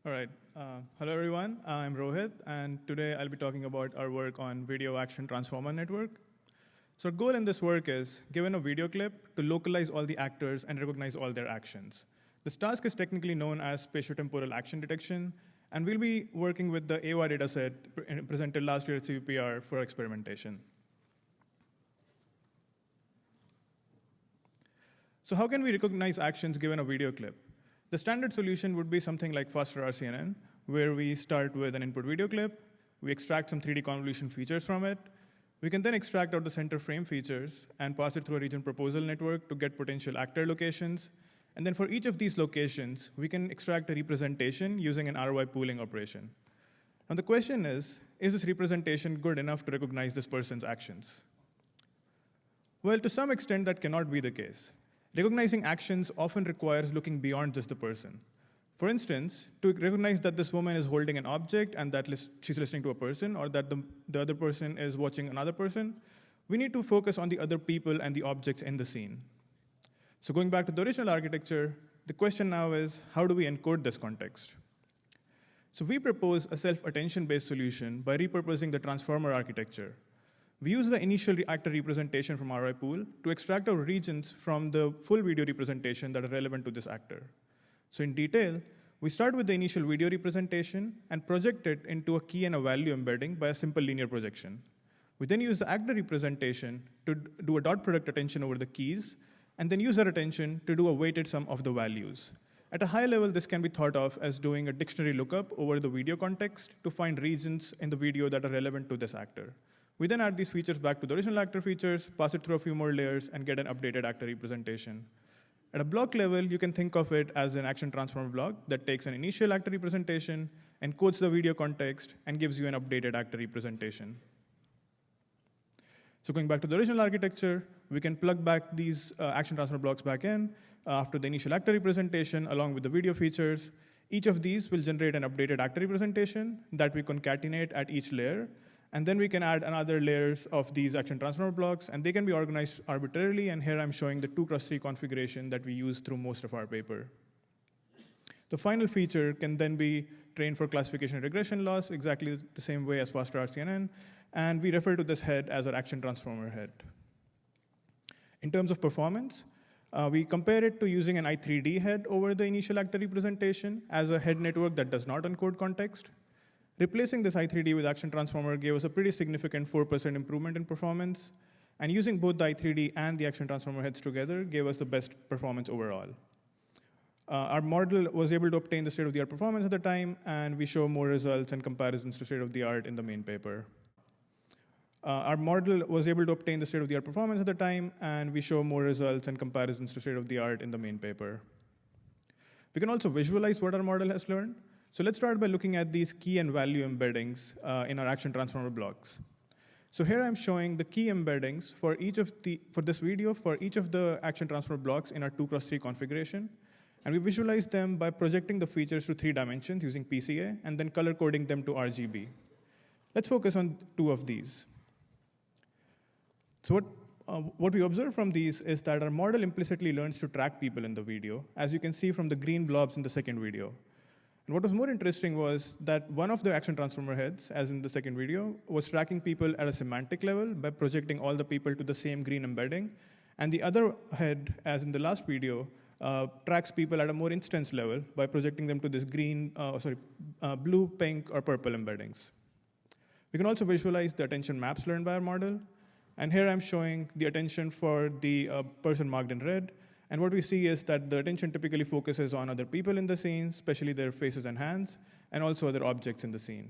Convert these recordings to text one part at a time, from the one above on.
All right. Hello, everyone. I'm Rohit, and today I'll be talking about our work on video action transformer network. So our goal in this work is, given a video clip, to localize all the actors and recognize all their actions. This task is technically known as spatio-temporal action detection, and we'll be working with the AOI dataset presented last year at CVPR for experimentation. So how can we recognize actions given a video clip? The standard solution would be something like faster RCNN, where we start with an input video clip, we extract some 3D convolution features from it, we can then extract out the center frame features and pass it through a region proposal network to get potential actor locations, and then for each of these locations, we can extract a representation using an ROI pooling operation. Now the question is this representation good enough to recognize this person's actions? Well, to some extent, that cannot be the case. Recognizing actions often requires looking beyond just the person. For instance, to recognize that this woman is holding an object and that she's listening to a person, or that the other person is watching another person, we need to focus on the other people and the objects in the scene. So going back to the original architecture, the question now is, how do we encode this context? So we propose a self-attention-based solution by repurposing the transformer architecture. We use the initial actor representation from ROI pool to extract our regions from the full video representation that are relevant to this actor. So in detail, we start with the initial video representation and project it into a key and a value embedding by a simple linear projection. We then use the actor representation to do a dot product attention over the keys, and then use that attention to do a weighted sum of the values. At a high level, this can be thought of as doing a dictionary lookup over the video context to find regions in the video that are relevant to this actor. We then add these features back to the original actor features, pass it through a few more layers, and get an updated actor representation. At a block level, you can think of it as an action transformer block that takes an initial actor representation, encodes the video context, and gives you an updated actor representation. So going back to the original architecture, we can plug back these action transformer blocks back in after the initial actor representation along with the video features. Each of these will generate an updated actor representation that we concatenate at each layer. And then we can add another layers of these action transformer blocks, and they can be organized arbitrarily. And here I'm showing the 2x3 configuration that we use through most of our paper. The final feature can then be trained for classification and regression loss, exactly the same way as faster RCNN. And we refer to this head as our action transformer head. In terms of performance, we compare it to using an I3D head over the initial actor representation as a head network that does not encode context. Replacing this I3D with action transformer gave us a pretty significant 4% improvement in performance. And using both the I3D and the action transformer heads together gave us the best performance overall. Our model was able to obtain the state-of-the-art performance at the time, and we show more results and comparisons to state-of-the-art in the main paper. Our model was able to obtain the state-of-the-art performance at the time, and we show more results and comparisons to state-of-the-art in the main paper. We can also visualize what our model has learned. So let's start by looking at these key and value embeddings in our action transformer blocks. So here I'm showing the key embeddings for this video for each of the action transformer blocks in our 2x3 configuration. And we visualize them by projecting the features to 3 dimensions using PCA and then color coding them to RGB. Let's focus on 2 of these. So what we observe from these is that our model implicitly learns to track people in the video, as you can see from the green blobs in the second video. And what was more interesting was that one of the action transformer heads, as in the second video, was tracking people at a semantic level by projecting all the people to the same green embedding. And the other head, as in the last video, tracks people at a more instance level by projecting them to this blue, pink, or purple embeddings. We can also visualize the attention maps learned by our model. And here I'm showing the attention for the person marked in red. And what we see is that the attention typically focuses on other people in the scene, especially their faces and hands, and also other objects in the scene.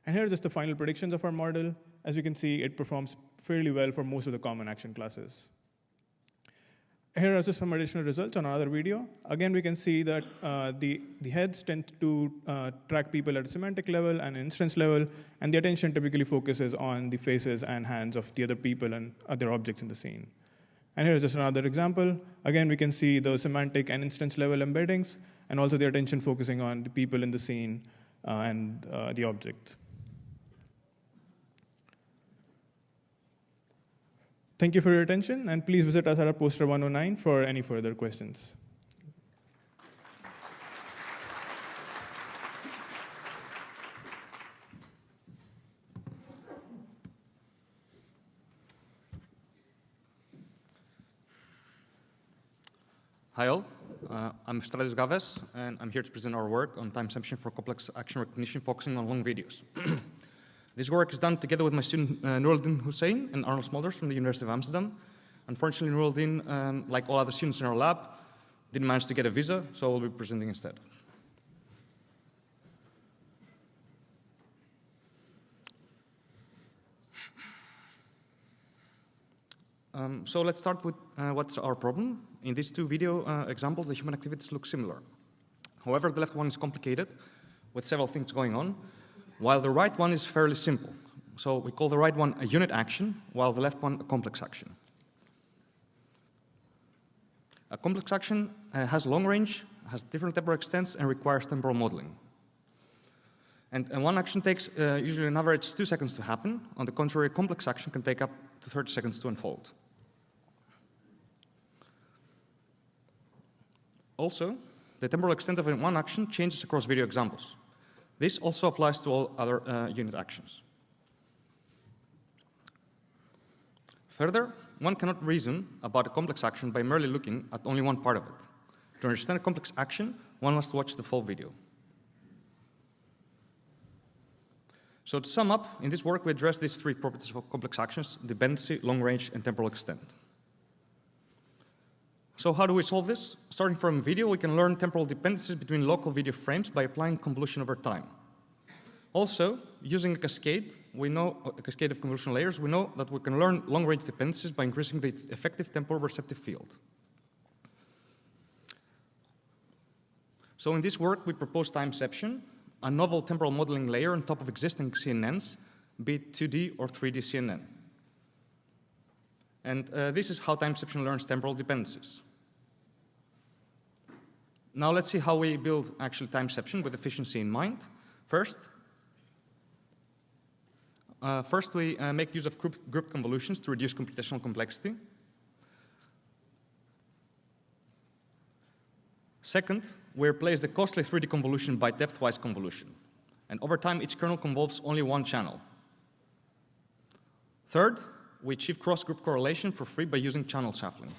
And here are just the final predictions of our model. As you can see, it performs fairly well for most of the common action classes. Here are just some additional results on another video. Again, we can see that the heads tend to track people at a semantic level and instance level, and the attention typically focuses on the faces and hands of the other people and other objects in the scene. And here's just another example. Again, we can see the semantic and instance level embeddings, and also the attention focusing on the people in the scene and the object. Thank you for your attention, and please visit us at our poster 109 for any further questions. Hi all, I'm Stratis Gavves, and I'm here to present our work on timeception for complex action recognition focusing on long videos. This work is done together with my student Noureldien Hussein and Arnold Smeulders from the University of Amsterdam. Unfortunately, Noureldien, like all other students in our lab, didn't manage to get a visa, so we'll be presenting instead. So let's start with what's our problem. In these two video examples, the human activities look similar. However, the left one is complicated with several things going on, while the right one is fairly simple. So we call the right one a unit action, while the left one a complex action. A complex action has long range, has different temporal extents, and requires temporal modeling. And one action takes usually on average 2 seconds to happen. On the contrary, a complex action can take up to 30 seconds to unfold. Also, the temporal extent of one action changes across video examples. This also applies to all other unit actions. Further, one cannot reason about a complex action by merely looking at only one part of it. To understand a complex action, one must watch the full video. So to sum up, in this work we address these three properties of complex actions: dependency, long range, and temporal extent. So how do we solve this? Starting from video, we can learn temporal dependencies between local video frames by applying convolution over time. Also, using a cascade of convolution layers, we know that we can learn long-range dependencies by increasing the effective temporal receptive field. So in this work, we propose timeception, a novel temporal modeling layer on top of existing CNNs, be it 2D or 3D CNN. And this is how timeception learns temporal dependencies. Now let's see how we build actually timeception with efficiency in mind. First we make use of group convolutions to reduce computational complexity. Second, we replace the costly 3D convolution by depthwise convolution. And over time, each kernel convolves only one channel. Third, we achieve cross-group correlation for free by using channel shuffling.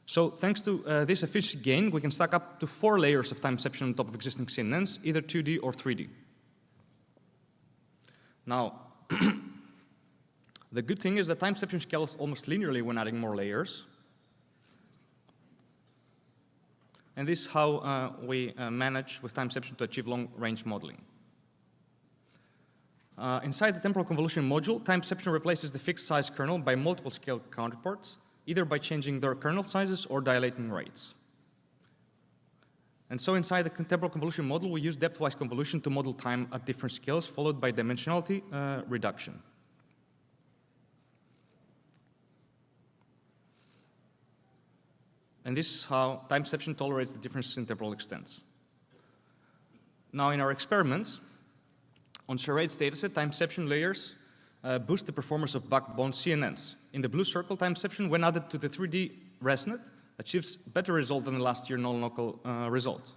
So thanks to this efficiency gain, we can stack up to 4 layers of timeception on top of existing CNNs, either 2D or 3D. Now, the good thing is that timeception scales almost linearly when adding more layers. And this is how we manage with timeception to achieve long-range modeling. Inside the temporal convolution module, timeception replaces the fixed size kernel by multiple scale counterparts, either by changing their kernel sizes or dilating rates. And so inside the temporal convolution model, we use depthwise convolution to model time at different scales, followed by dimensionality reduction. And this is how timeception tolerates the differences in temporal extents. Now in our experiments, on charades dataset, timeception layers boost the performance of backbone CNNs. In the blue circle, timeception, when added to the 3D ResNet, achieves better result than the last year non-local result.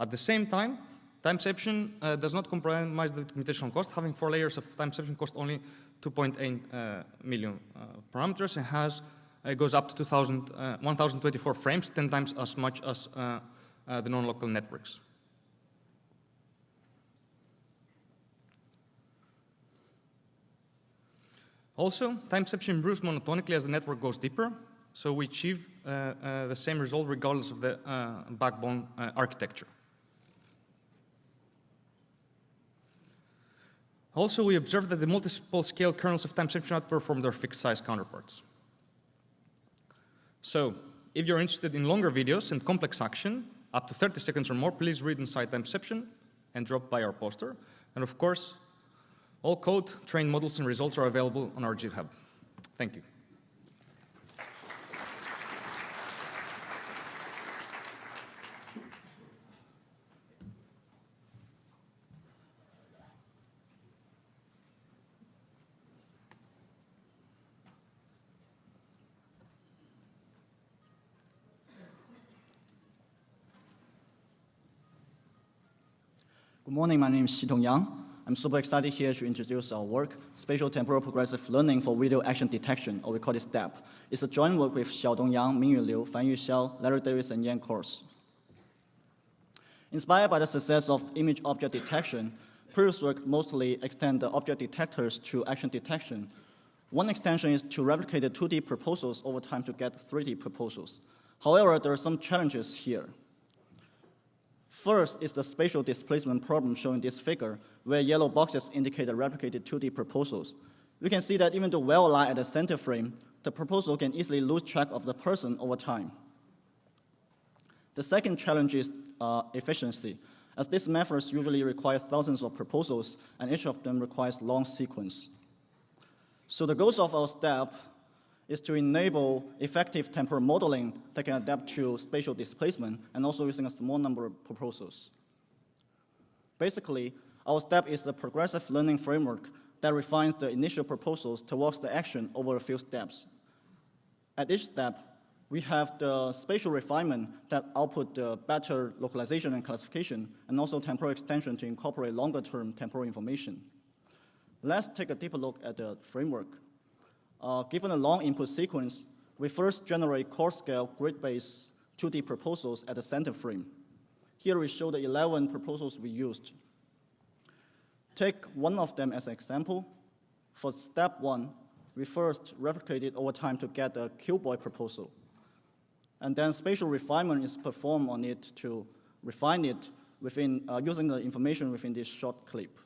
At the same time, timeception does not compromise the computational cost. Having 4 layers of timeception cost only 2.8 million parameters and goes up to 1,024 frames, 10 times as much as the non-local networks. Also, timeception improves monotonically as the network goes deeper, so we achieve the same result regardless of the backbone architecture. Also, we observed that the multiple scale kernels of timeception outperform their fixed size counterparts. So, if you're interested in longer videos and complex action, up to 30 seconds or more, please read inside timeception and drop by our poster. And of course, all code, trained models, and results are available on our GitHub. Thank you. Good morning, my name is Xitong. I'm super excited here to introduce our work, Spatio-Temporal Progressive Learning for Video Action Detection, or we call it STEP. It's a joint work with Xiaodong Yang, Ming-Yu Liu, Fanyi Xiao, Larry Davis, and Yan Course. Inspired by the success of image object detection, previous work mostly extend the object detectors to action detection. One extension is to replicate the 2D proposals over time to get 3D proposals. However, there are some challenges here. First is the spatial displacement problem shown in this figure, where yellow boxes indicate the replicated 2D proposals. We can see that even though well aligned at the center frame, the proposal can easily lose track of the person over time. The second challenge is efficiency, as these methods usually require thousands of proposals, and each of them requires long sequence. So the goals of our step is to enable effective temporal modeling that can adapt to spatial displacement and also using a small number of proposals. Basically, our step is a progressive learning framework that refines the initial proposals towards the action over a few steps. At each step, we have the spatial refinement that output the better localization and classification, and also temporal extension to incorporate longer-term temporal information. Let's take a deeper look at the framework. Given a long input sequence, we first generate coarse-scale grid-based 2D proposals at the center frame. Here we show the 11 proposals we used. Take one of them as an example. For step 1, we first replicate it over time to get a cuboid proposal. And then spatial refinement is performed on it to refine it within, using the information within this short clip.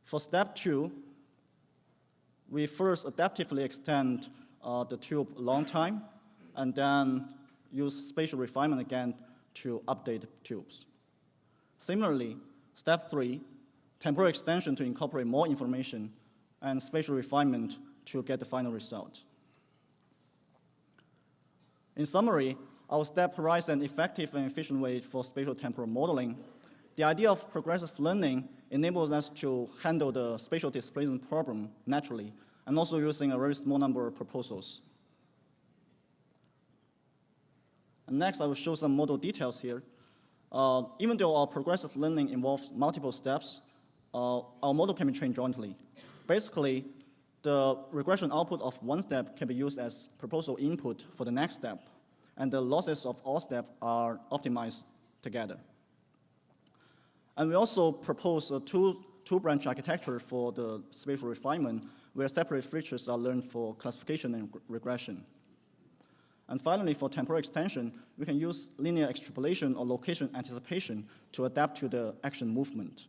For step 2, we first adaptively extend the tube long time, and then use spatial refinement again to update tubes. Similarly, step 3, temporal extension to incorporate more information, and spatial refinement to get the final result. In summary, our step provides an effective and efficient way for spatial temporal modeling. The idea of progressive learning enables us to handle the spatial displacement problem naturally, and also using a very small number of proposals. And next, I will show some model details here. Even though our progressive learning involves multiple steps, our model can be trained jointly. Basically, the regression output of one step can be used as proposal input for the next step, and the losses of all steps are optimized together. And we also propose a two-branch architecture for the spatial refinement, where separate features are learned for classification and regression. And finally, for temporal extension, we can use linear extrapolation or location anticipation to adapt to the action movement.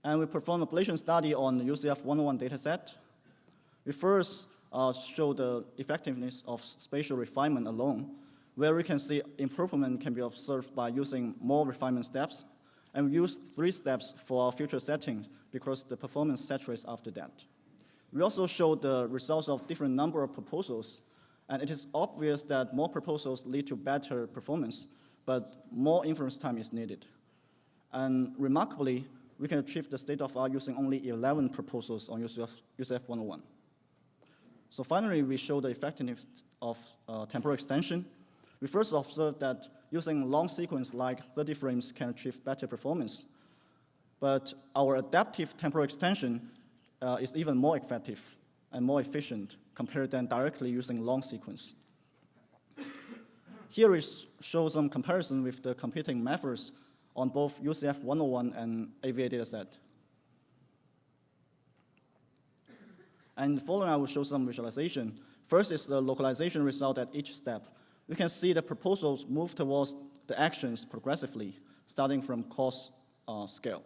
And we perform a ablation study on the UCF 101 dataset. We first show the effectiveness of spatial refinement alone, where we can see improvement can be observed by using more refinement steps. And we use 3 steps for our future settings because the performance saturates after that. We also show the results of different number of proposals, and it is obvious that more proposals lead to better performance, but more inference time is needed. And remarkably, we can achieve the state of art using only 11 proposals on UCF 101. So finally, we show the effectiveness of temporal extension. We first observed that using long sequence like 30 frames can achieve better performance. But our adaptive temporal extension is even more effective and more efficient compared than directly using long sequence. Here we show some comparison with the competing methods on both UCF 101 and AVA dataset. And following, I will show some visualization. First is the localization result at each step. We can see the proposals move towards the actions progressively, starting from coarse scale.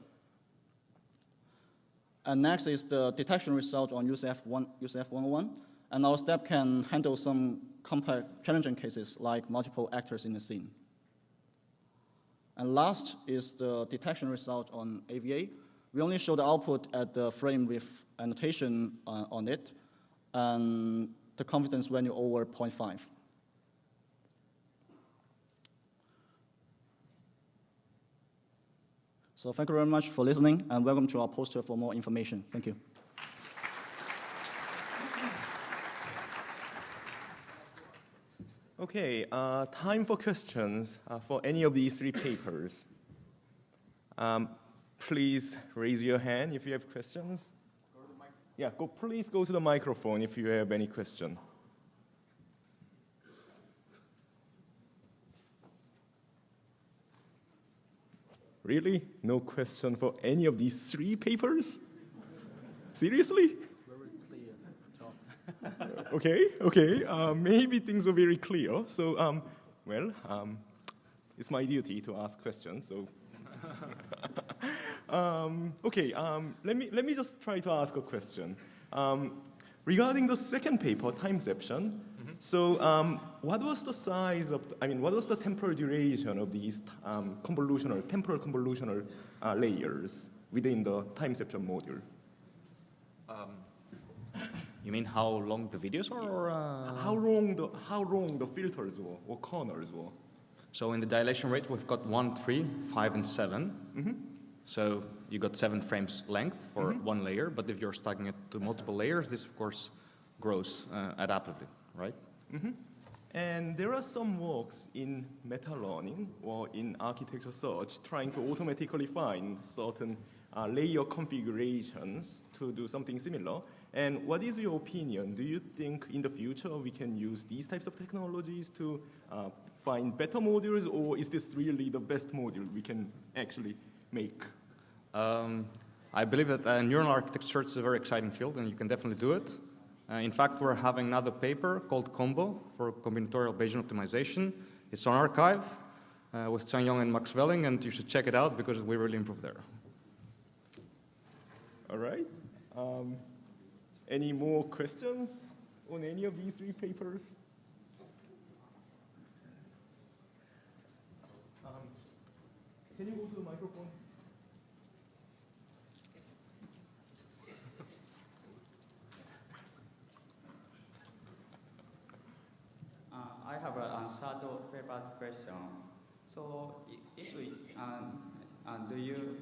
And next is the detection result on UCF 101. And our step can handle some complex, challenging cases like multiple actors in the scene. And last is the detection result on AVA. We only show the output at the frame with annotation on it, and the confidence value over 0.5. So thank you very much for listening, and welcome to our poster for more information. Thank you. Okay, time for questions for any of these 3 papers. Please raise your hand if you have questions. Yeah, please go to the microphone if you have any question. Really? No question for any of these 3 papers? Seriously? Okay. Maybe things are very clear. So, it's my duty to ask questions. So, let me just try to ask a question. Regarding the second paper, Timeception. So, what was the size of? What was the temporal duration of these temporal convolutional layers within the Timeception module? You mean how long the videos are? Or, how long the filters were or corners were? So in the dilation rate, we've got 1, 3, 5, and 7. So you got 7 frames length for one layer, but if you're stacking it to multiple layers, this of course grows adaptively, right? And there are some works in meta-learning or in architecture search trying to automatically find certain layer configurations to do something similar. And what is your opinion? Do you think in the future we can use these types of technologies to find better modules, or is this really the best module we can actually make? I believe that neural architecture is a very exciting field, and you can definitely do it. In fact, we're having another paper called Combo for combinatorial Bayesian optimization. It's on archive with Chen and Max Welling, and you should check it out because we really improved there. All right. Any more questions on any of these 3 papers? Can you go to the microphone? I have a shadow paper's question. So, if we do you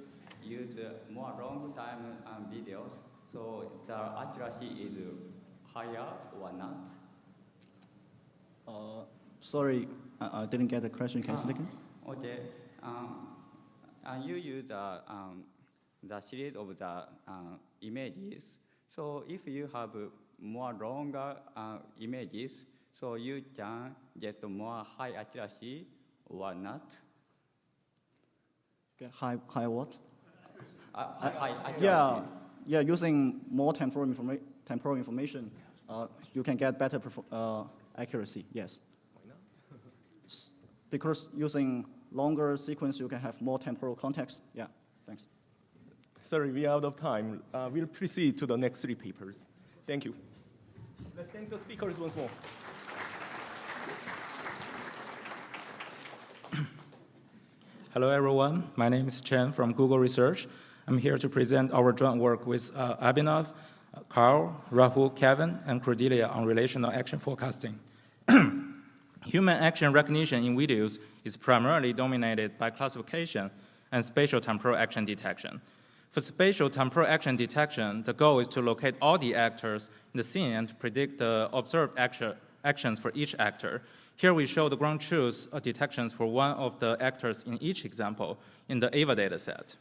use more long time videos? So the accuracy is higher or not? Sorry, I didn't get the question. Can you say it again? Okay. And you use the series of the images. So if you have more longer images, so you can get more high accuracy or not? Okay, high what? High Yeah. Yeah, using more temporal information, you can get better accuracy, yes. Why not? Because using longer sequence, you can have more temporal context. Yeah, thanks. Sorry, we're out of time. We'll proceed to the next 3 papers. Thank you. Let's thank the speakers once more. Hello, everyone. My name is Chen from Google Research. I'm here to present our joint work with Abhinav, Carl, Rahul, Kevin, and Cordelia on relational action forecasting. Human action recognition in videos is primarily dominated by classification and spatial-temporal action detection. For spatial-temporal action detection, the goal is to locate all the actors in the scene and to predict the observed actions for each actor. Here we show the ground truth detections for one of the actors in each example in the AVA dataset.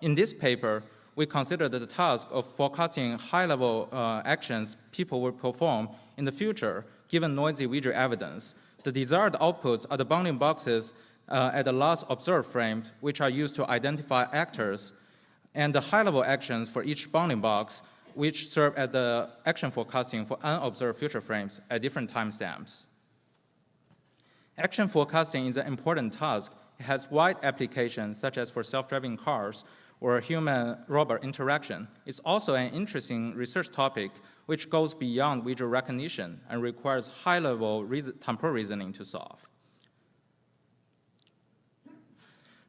In this paper, we considered the task of forecasting high-level actions people will perform in the future, given noisy visual evidence. The desired outputs are the bounding boxes at the last observed frame, which are used to identify actors, and the high-level actions for each bounding box, which serve as the action forecasting for unobserved future frames at different timestamps. Action forecasting is an important task. It has wide applications, such as for self-driving cars or human-robot interaction. It's also an interesting research topic which goes beyond visual recognition and requires high-level temporal reasoning to solve.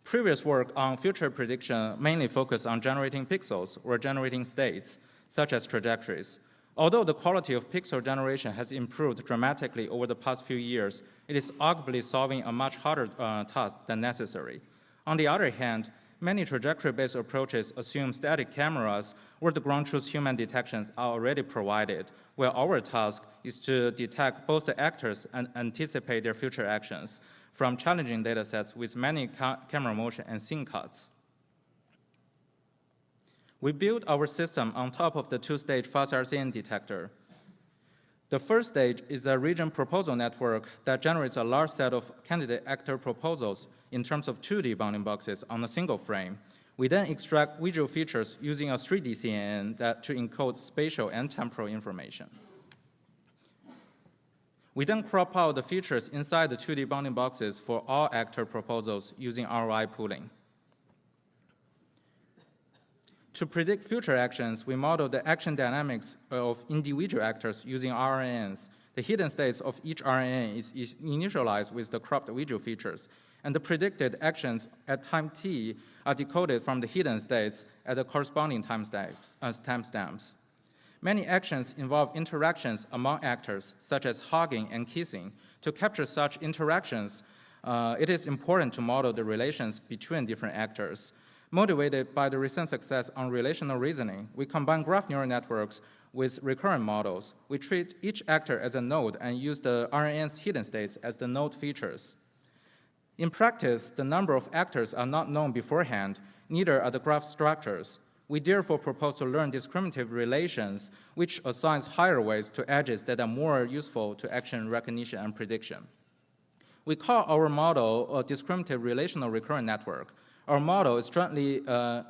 Previous work on future prediction mainly focused on generating pixels or generating states, such as trajectories. Although the quality of pixel generation has improved dramatically over the past few years, it is arguably solving a much harder task than necessary. On the other hand, Many trajectory-based approaches assume static cameras or the ground truth human detections are already provided, where our task is to detect both the actors and anticipate their future actions from challenging datasets with many camera motion and scene cuts. We built our system on top of the two-stage fast RCN detector. The first stage is a region proposal network that generates a large set of candidate actor proposals in terms of 2D bounding boxes on a single frame. We then extract visual features using a 3D CNN to encode spatial and temporal information. We then crop out the features inside the 2D bounding boxes for all actor proposals using ROI pooling. To predict future actions, we model the action dynamics of individual actors using RNNs. The hidden states of each RNN is initialized with the cropped visual features, and the predicted actions at time t are decoded from the hidden states at the corresponding timestamps. Many actions involve interactions among actors, such as hugging and kissing. To capture such interactions, it is important to model the relations between different actors. Motivated by the recent success on relational reasoning, we combine graph neural networks with recurrent models. We treat each actor as a node and use the RNN's hidden states as the node features. In practice, the number of actors are not known beforehand, neither are the graph structures. We therefore propose to learn discriminative relations, which assigns higher weights to edges that are more useful to action recognition and prediction. We call our model a discriminative relational recurrent network. Our model is jointly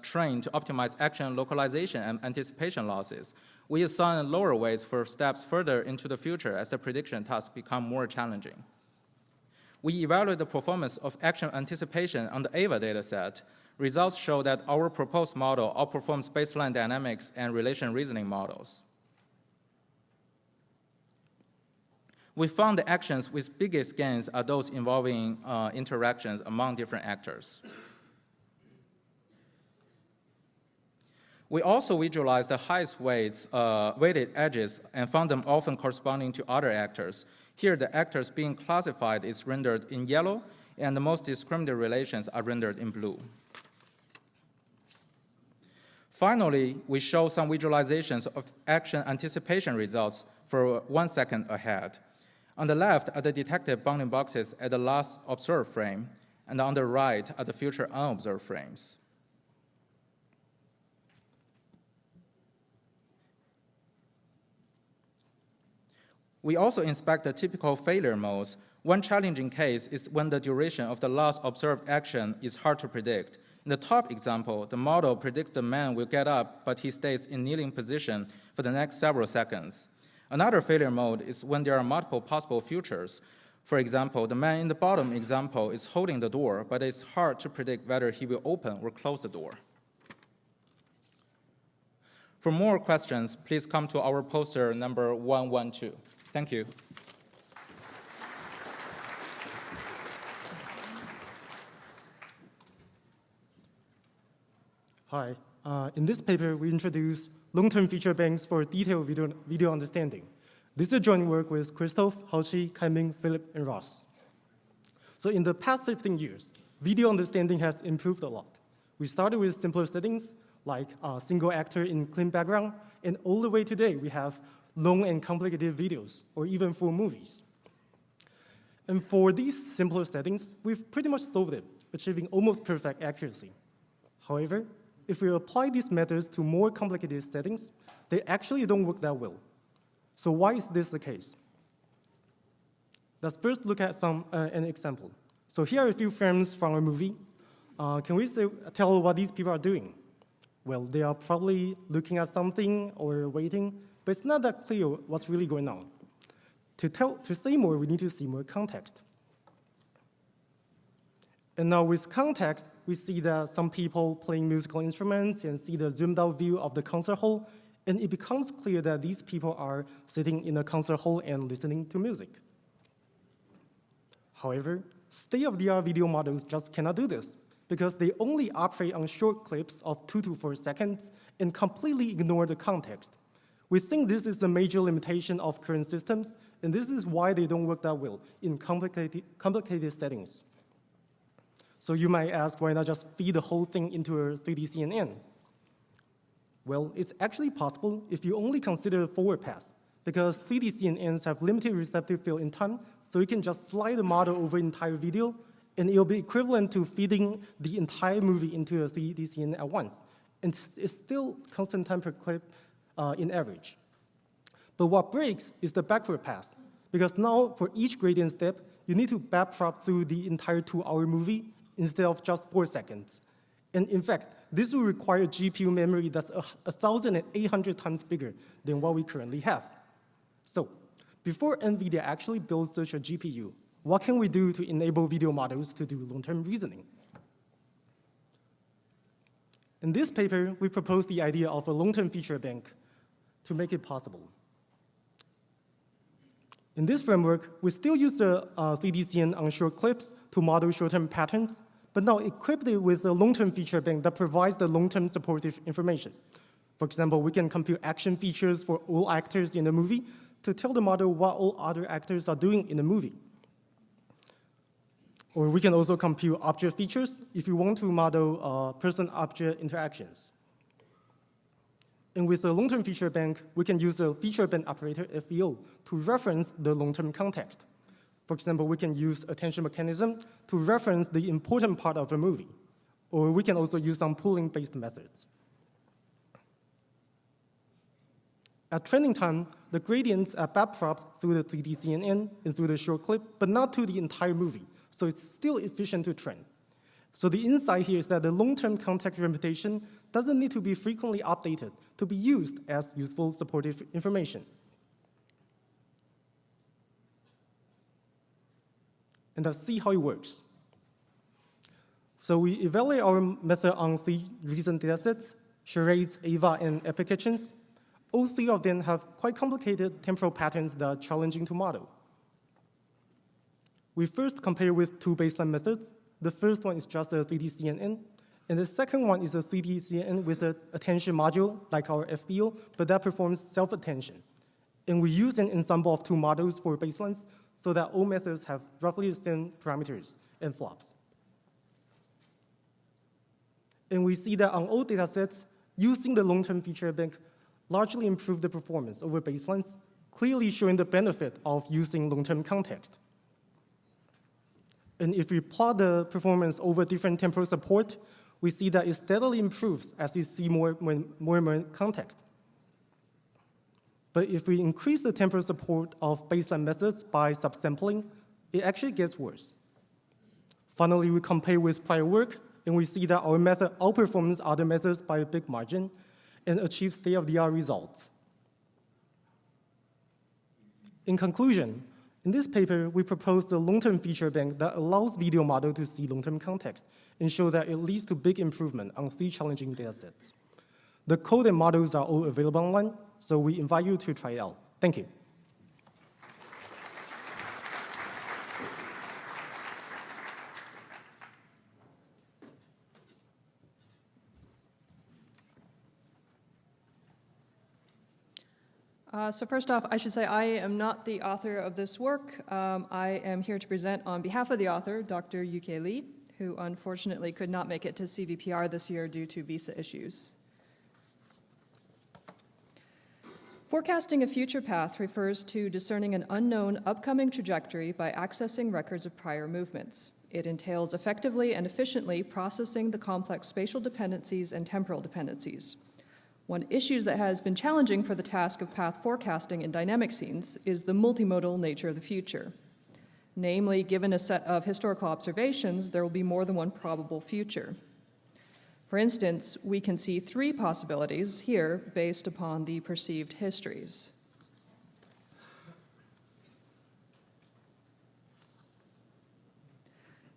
trained to optimize action localization and anticipation losses. We assign lower weights for steps further into the future as the prediction tasks become more challenging. We evaluate the performance of action anticipation on the AVA dataset. Results show that our proposed model outperforms baseline dynamics and relation reasoning models. We found the actions with biggest gains are those involving interactions among different actors. We also visualized the highest weighted edges and found them often corresponding to other actors. Here, the actors being classified is rendered in yellow, and the most discriminative relations are rendered in blue. Finally, we show some visualizations of action anticipation results for 1 second ahead. On the left are the detected bounding boxes at the last observed frame, and on the right are the future unobserved frames. We also inspect the typical failure modes. One challenging case is when the duration of the last observed action is hard to predict. In the top example, the model predicts the man will get up, but he stays in kneeling position for the next several seconds. Another failure mode is when there are multiple possible futures. For example, the man in the bottom example is holding the door, but it's hard to predict whether he will open or close the door. For more questions, please come to our poster number 112. Thank you. Hi. In this paper, we introduce long-term feature banks for detailed video understanding. This is a joint work with Christoph, Haoqi, Kai-Ming, Philip, and Ross. So in the past 15 years, video understanding has improved a lot. We started with simpler settings, like a single actor in clean background, and all the way today, we have long and complicated videos, or even full movies. And for these simpler settings, we've pretty much solved it, achieving almost perfect accuracy. However, if we apply these methods to more complicated settings, they actually don't work that well. So why is this the case? Let's first look at an example. So here are a few frames from a movie. Can we tell what these people are doing? Well, they are probably looking at something or waiting, but it's not that clear what's really going on. To say more, we need to see more context. And now with context, we see that some people playing musical instruments and see the zoomed out view of the concert hall, and it becomes clear that these people are sitting in a concert hall and listening to music. However, state-of-the-art video models just cannot do this because they only operate on short clips of 2 to 4 seconds and completely ignore the context. We think this is a major limitation of current systems, and this is why they don't work that well in complicated settings. So you might ask, why not just feed the whole thing into a 3D CNN? Well, it's actually possible if you only consider forward pass, because 3D CNNs have limited receptive field in time, so you can just slide the model over entire video, and it'll be equivalent to feeding the entire movie into a 3D CNN at once. And it's still constant time per clip in average. But what breaks is the backward pass, because now for each gradient step, you need to backprop through the entire 2-hour movie instead of just 4 seconds. And in fact, this will require GPU memory that's 1,800 times bigger than what we currently have. So before NVIDIA actually builds such a GPU, what can we do to enable video models to do long-term reasoning? In this paper, we propose the idea of a long-term feature bank to make it possible. In this framework, we still use the 3D CNN on short clips to model short-term patterns, but now equipped it with a long-term feature bank that provides the long-term supportive information. For example, we can compute action features for all actors in the movie to tell the model what all other actors are doing in the movie. Or we can also compute object features if you want to model person-object interactions. And with the long-term feature bank, we can use a feature bank operator, FBO, to reference the long-term context. For example, we can use attention mechanism to reference the important part of a movie. Or we can also use some pooling-based methods. At training time, the gradients are backpropped through the 3D CNN and through the short clip, but not to the entire movie. So it's still efficient to train. So the insight here is that the long-term context representation doesn't need to be frequently updated to be used as useful supportive information. And let's see how it works. So we evaluate our method on 3 recent datasets, charades, AVA, and epic kitchens. All 3 of them have quite complicated temporal patterns that are challenging to model. We first compare with 2 baseline methods. The first one is just a 3D CNN, and the second one is a 3D CNN with an attention module, like our FBO, but that performs self-attention. And we use an ensemble of 2 models for baselines so that all methods have roughly the same parameters and flops. And we see that on all data sets, using the long-term feature bank largely improved the performance over baselines, clearly showing the benefit of using long-term context. And if we plot the performance over different temporal support, we see that it steadily improves as you see more and more context. But if we increase the temporal support of baseline methods by subsampling, it actually gets worse. Finally, we compare with prior work, and we see that our method outperforms other methods by a big margin and achieves state-of-the-art results. In conclusion, in this paper, we proposed a long-term feature bank that allows video model to see long-term context and show that it leads to big improvement on 3 challenging datasets. The code and models are all available online, so we invite you to try it out. Thank you. So first off, I should say I am not the author of this work. I am here to present on behalf of the author, Dr. Yuke Lee, who unfortunately could not make it to CVPR this year due to visa issues. Forecasting a future path refers to discerning an unknown upcoming trajectory by accessing records of prior movements. It entails effectively and efficiently processing the complex spatial dependencies and temporal dependencies. One issue that has been challenging for the task of path forecasting in dynamic scenes is the multimodal nature of the future. Namely, given a set of historical observations, there will be more than one probable future. For instance, we can see 3 possibilities here based upon the perceived histories.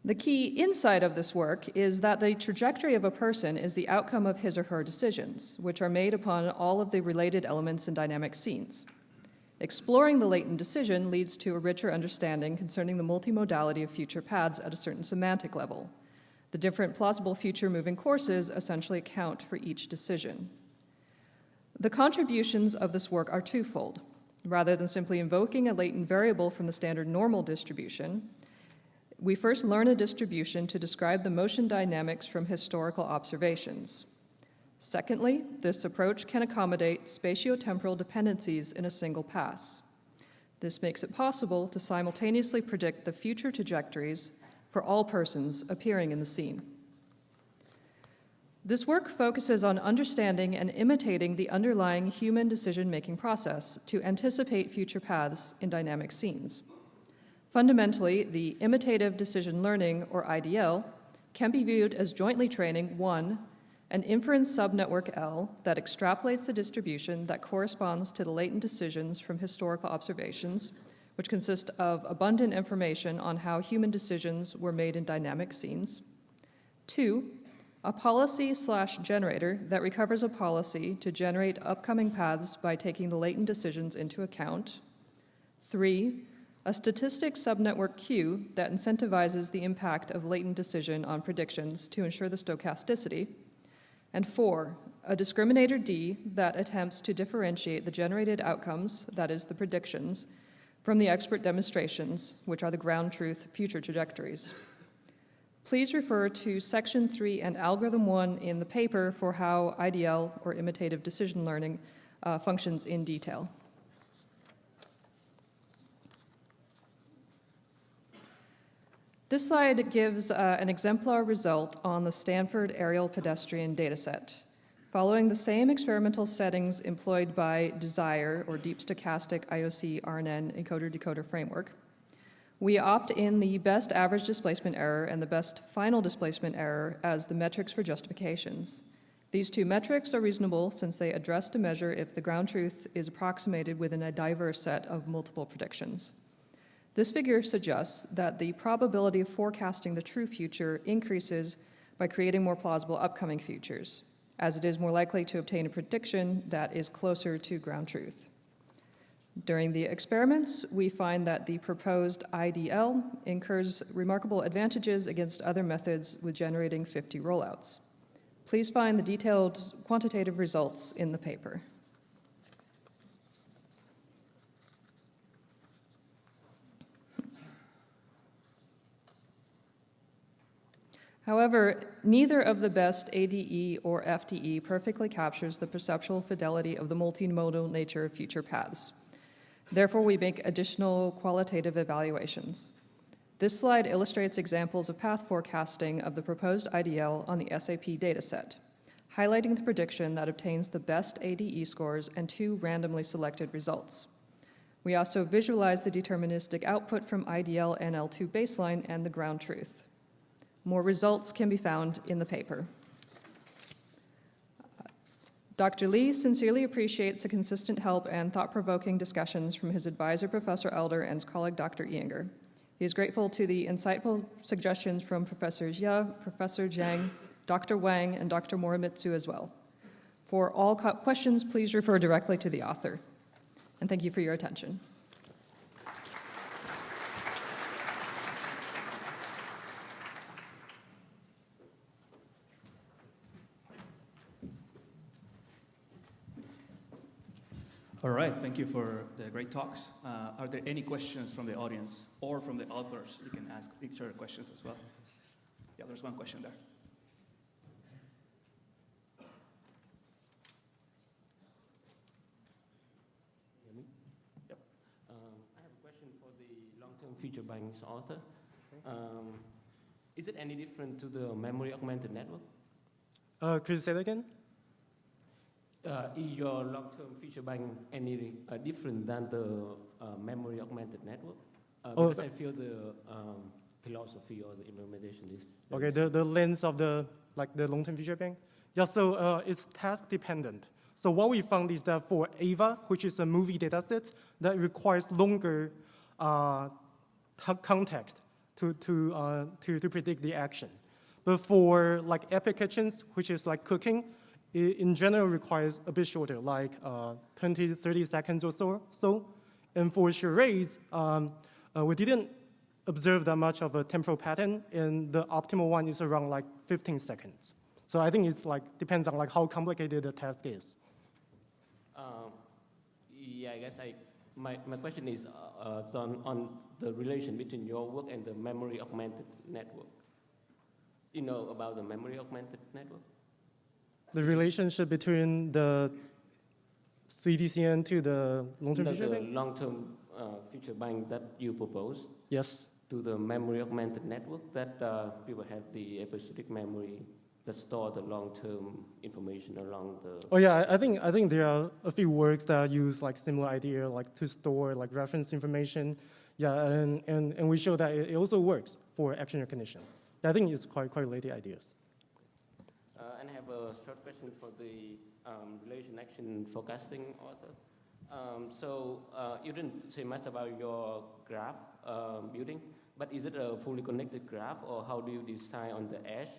The key insight of this work is that the trajectory of a person is the outcome of his or her decisions, which are made upon all of the related elements in dynamic scenes. Exploring the latent decision leads to a richer understanding concerning the multimodality of future paths at a certain semantic level. The different plausible future moving courses essentially account for each decision. The contributions of this work are twofold. Rather than simply invoking a latent variable from the standard normal distribution, We first learn a distribution to describe the motion dynamics from historical observations. Secondly, this approach can accommodate spatio-temporal dependencies in a single pass. This makes it possible to simultaneously predict the future trajectories for all persons appearing in the scene. This work focuses on understanding and imitating the underlying human decision-making process to anticipate future paths in dynamic scenes. Fundamentally, the imitative decision learning, or IDL, can be viewed as jointly training, one, an inference subnetwork L that extrapolates the distribution that corresponds to the latent decisions from historical observations, which consist of abundant information on how human decisions were made in dynamic scenes. Two, a policy/generator that recovers a policy to generate upcoming paths by taking the latent decisions into account. Three, a statistics subnetwork Q that incentivizes the impact of latent decision on predictions to ensure the stochasticity. And four, a discriminator D that attempts to differentiate the generated outcomes, that is, the predictions, from the expert demonstrations, which are the ground truth future trajectories. Please refer to Section 3 and Algorithm 1 in the paper for how IDL, or imitative decision learning, functions in detail. This slide gives an exemplar result on the Stanford Aerial Pedestrian Dataset. Following the same experimental settings employed by DESIRE, or Deep Stochastic IOC RNN Encoder-Decoder Framework, we opt in the best average displacement error and the best final displacement error as the metrics for justifications. These two metrics are reasonable since they address to measure if the ground truth is approximated within a diverse set of multiple predictions. This figure suggests that the probability of forecasting the true future increases by creating more plausible upcoming futures, as it is more likely to obtain a prediction that is closer to ground truth. During the experiments, we find that the proposed IDL incurs remarkable advantages against other methods with generating 50 rollouts. Please find the detailed quantitative results in the paper. However, neither of the best ADE or FDE perfectly captures the perceptual fidelity of the multimodal nature of future paths. Therefore, we make additional qualitative evaluations. This slide illustrates examples of path forecasting of the proposed IDL on the SAP dataset, highlighting the prediction that obtains the best ADE scores and two randomly selected results. We also visualize the deterministic output from IDL and L2 baseline and the ground truth. More results can be found in the paper. Dr. Lee sincerely appreciates the consistent help and thought-provoking discussions from his advisor, Professor Elder, and his colleague, Dr. Iyengar. He is grateful to the insightful suggestions from Professor Jia, Professor Jiang, Dr. Wang, and Dr. Morimitsu as well. For all questions, please refer directly to the author. And thank you for your attention. All right, thank you for the great talks. Are there any questions from the audience or from the authors? You can ask each other questions as well. Yeah, there's one question there. Yep. I have a question for the long-term future banks author. Is it any different to the memory augmented network? Could you say that again? Is your long-term feature bank any different than the memory augmented network? Because I feel the philosophy or the implementation is... Okay, the length of the long-term feature bank? Yeah, so it's task dependent. So what we found is that for AVA, which is a movie data set, that requires longer context to predict the action. But for like applications, which is like cooking, it in general requires a bit shorter, like 20 to 30 seconds or so. And for charades, we didn't observe that much of a temporal pattern, and the optimal one is around like 15 seconds. So I think it's like depends on like how complicated the task is. Yeah, I guess I My question is on the relation between your work and the memory augmented network. You know about the memory augmented network? The relationship between the 3DCN to the long-term feature bank? The long-term feature bank that you propose? Yes. To the memory augmented network that people have the episodic memory that store the long-term information along the... Oh yeah, I think there are a few works that use like similar idea, like to store like reference information. Yeah, and we show that it also works for action recognition. I think it's quite related ideas. And I have a short question for the relation action forecasting author. You didn't say much about your graph building, but is it a fully connected graph, or how do you decide on the edge?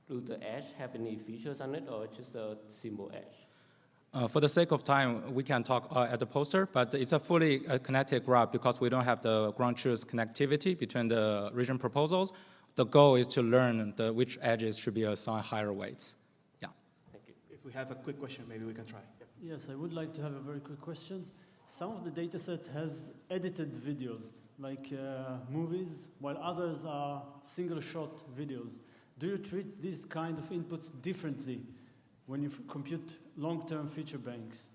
Do the edge have any features on it, or just a simple edge? For the sake of time, we can talk at the poster, but it's a fully connected graph because we don't have the ground truth connectivity between the region proposals. The goal is to learn which edges should be assigned higher weights. Yeah. Thank you. If we have a quick question, maybe we can try. Yes, I would like to have a very quick question. Some of the data sets has edited videos, like movies, while others are single-shot videos. Do you treat these kind of inputs differently when you compute long-term feature banks?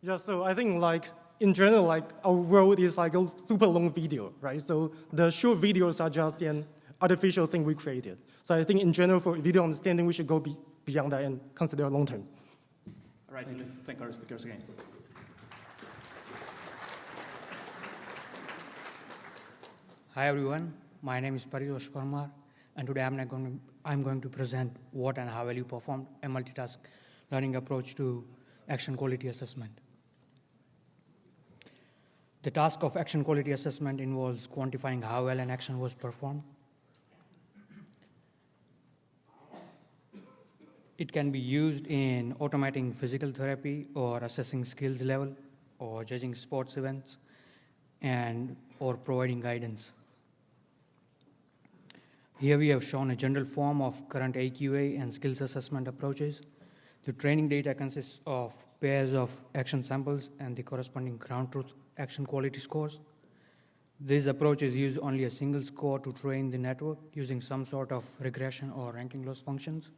Yeah, so I think like in general, like our world is like a super long video, right? So the short videos are just an artificial thing we created. So I think in general for video understanding, we should go beyond that and consider long-term. All right, let's thank our speakers again. Hi everyone, my name is Paritosh Parmar, and today I'm going to present what and how well you performed a multitask learning approach to action quality assessment. The task of action quality assessment involves quantifying how well an action was performed. It can be used in automating physical therapy or assessing skills level or judging sports events or providing guidance. Here we have shown a general form of current AQA and skills assessment approaches. The training data consists of pairs of action samples and the corresponding ground truth action quality scores. These approaches use only a single score to train the network using some sort of regression or ranking loss functions.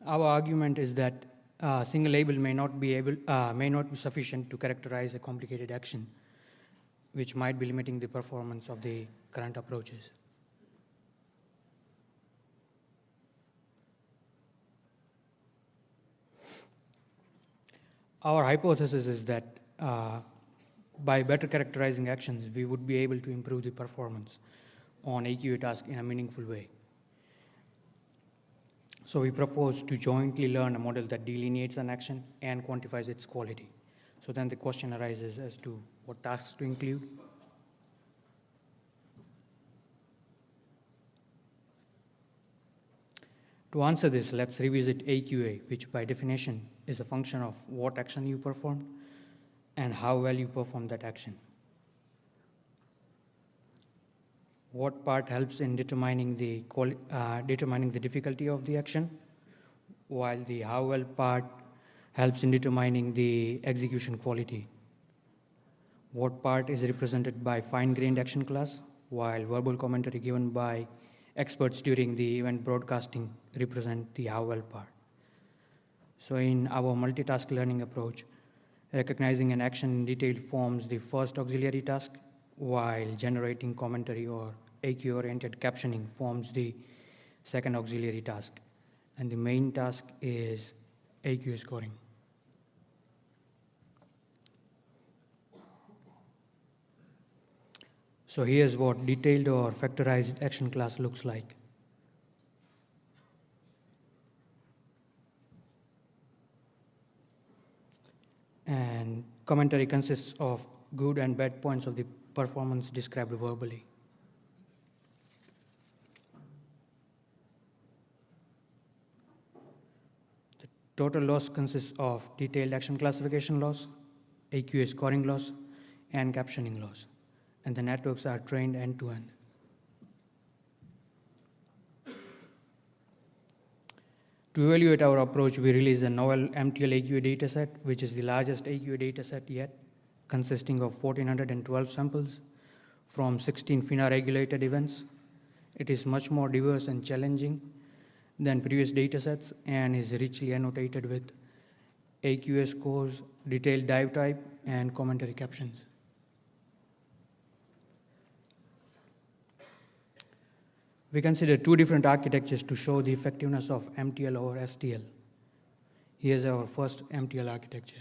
Our argument is that a single label may not be sufficient to characterize a complicated action, which might be limiting the performance of the current approaches. Our hypothesis is that by better characterizing actions, we would be able to improve the performance on AQA tasks in a meaningful way. So we propose to jointly learn a model that delineates an action and quantifies its quality. So then the question arises as to what tasks to include. To answer this, let's revisit AQA, which by definition is a function of what action you performed and how well you performed that action. What part helps in determining the difficulty of the action, while the how well part helps in determining the execution quality. What part is represented by fine-grained action class, while verbal commentary given by experts during the event broadcasting represent the how well part. So in our multitask learning approach, recognizing an action in detail forms the first auxiliary task, while generating commentary or AQ-oriented captioning forms the second auxiliary task. And the main task is AQ scoring. So here's what detailed or factorized action class looks like. And commentary consists of good and bad points of the performance described verbally. The total loss consists of detailed action classification loss, AQA scoring loss, and captioning loss. And the networks are trained end-to-end. To evaluate our approach, we released a novel MTL AQA dataset, which is the largest AQA dataset yet, consisting of 1,412 samples from 16 FINA-regulated events. It is much more diverse and challenging than previous datasets and is richly annotated with AQA scores, detailed dive type, and commentary captions. We consider two different architectures to show the effectiveness of MTL over STL. Here's our first MTL architecture.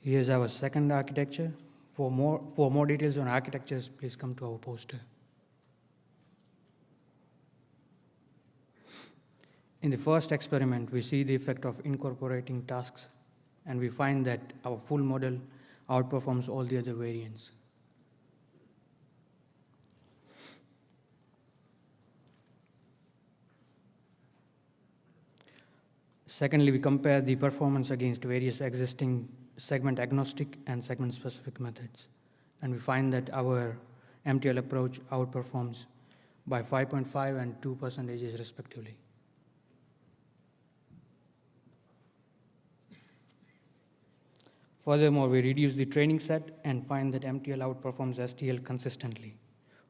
Here's our second architecture. For more details on architectures, please come to our poster. In the first experiment, we see the effect of incorporating tasks, and we find that our full model outperforms all the other variants. Secondly, we compare the performance against various existing segment-agnostic and segment-specific methods, and we find that our MTL approach outperforms by 5.5 and 2% respectively. Furthermore, we reduce the training set and find that MTL outperforms STL consistently.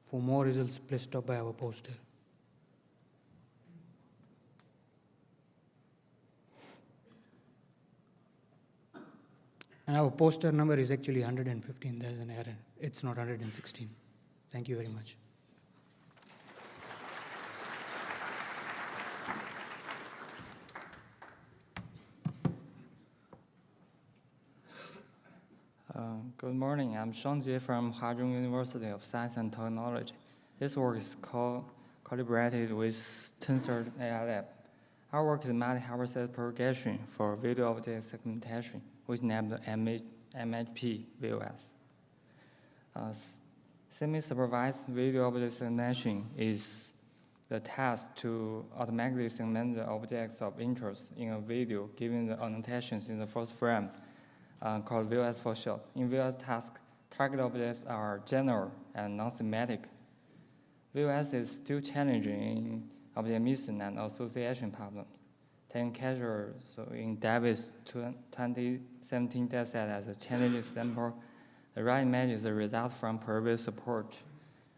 For more results, please stop by our poster. And our poster number is actually 115. There's an error. It's not 116. Thank you very much. Good morning. I'm Shang from Huazhong University of Science and Technology. This work is collaborated with Tensor AI Lab. Our work is multi-hyperset propagation for video object segmentation, which named MHP VOS. Semi-supervised video object segmentation is the task to automatically segment the objects of interest in a video given the annotations in the first frame, called VOS for short. In VOS task, target objects are general and non-thematic. VOS is still challenging in object mission and association problems. Taking casuals in Gavves 2017 dataset as a challenging sample, the right image is a result from previous support.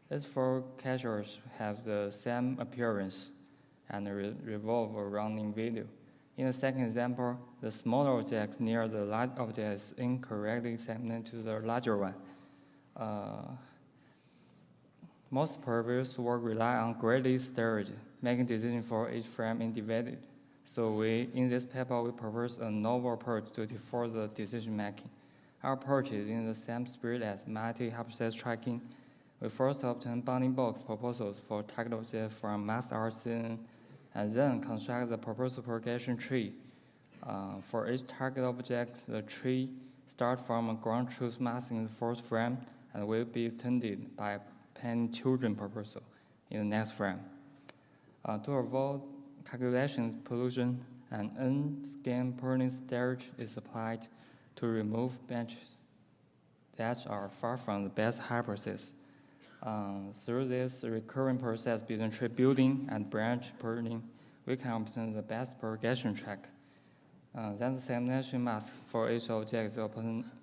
These four casuals have the same appearance and revolve around in video. In the second example, the smaller object near the large object is incorrectly segmented to the larger one. Most previous work rely on graded storage, making decisions for each frame individually. So in this paper, we propose a novel approach to default the decision making. Our approach is in the same spirit as multi-hyperset tracking. We first obtain bounding box proposals for target objects from mass RCN, and then construct the proposal propagation tree. For each target object, the tree starts from a ground truth mass in the first frame and will be extended by appending children proposal in the next frame. To avoid calculations pollution, an n-scan pruning stage is applied to remove branches that are far from the best hypothesis. Through this recurring process between tree building and branch pruning, we can obtain the best propagation track. Then the segmentation mask for each object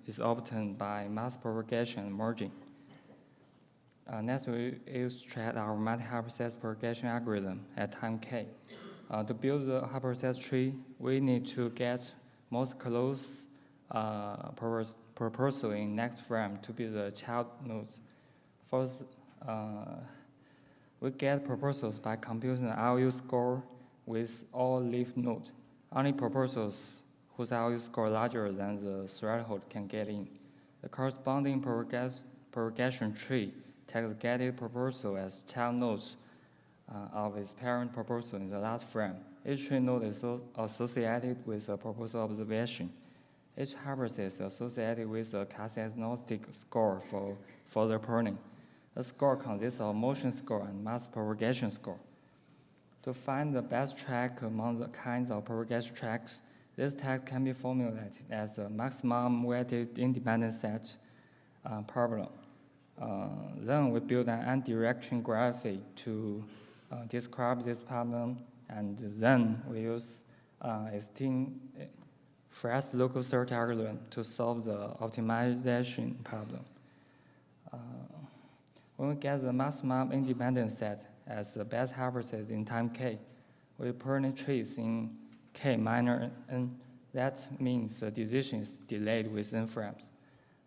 is obtained by mass propagation and merging. Next, we illustrate our multi-hyperset propagation algorithm at time k. To build the hyperset tree, we need to get most close proposal in next frame to be the child nodes. First, we get proposals by computing the RU score with all leaf nodes. Only proposals whose RU score larger than the threshold can get in. The corresponding propagation tree takes the getted proposal as child nodes of its parent proposal in the last frame. Each tree node is associated with a proposal observation. Each hypothesis is associated with a class-agnostic score for further pruning. The score consists of motion score and mass propagation score. To find the best track among the kinds of propagation tracks, this tag can be formulated as a maximum weighted independent set problem. Then we build an n-direction graphic to describe this problem, and then we use existing fast local search algorithm to solve the optimization problem. When we get the maximum independent set as the best hypothesis in time k, we penetrate in k minor n. That means the decision is delayed with n frames.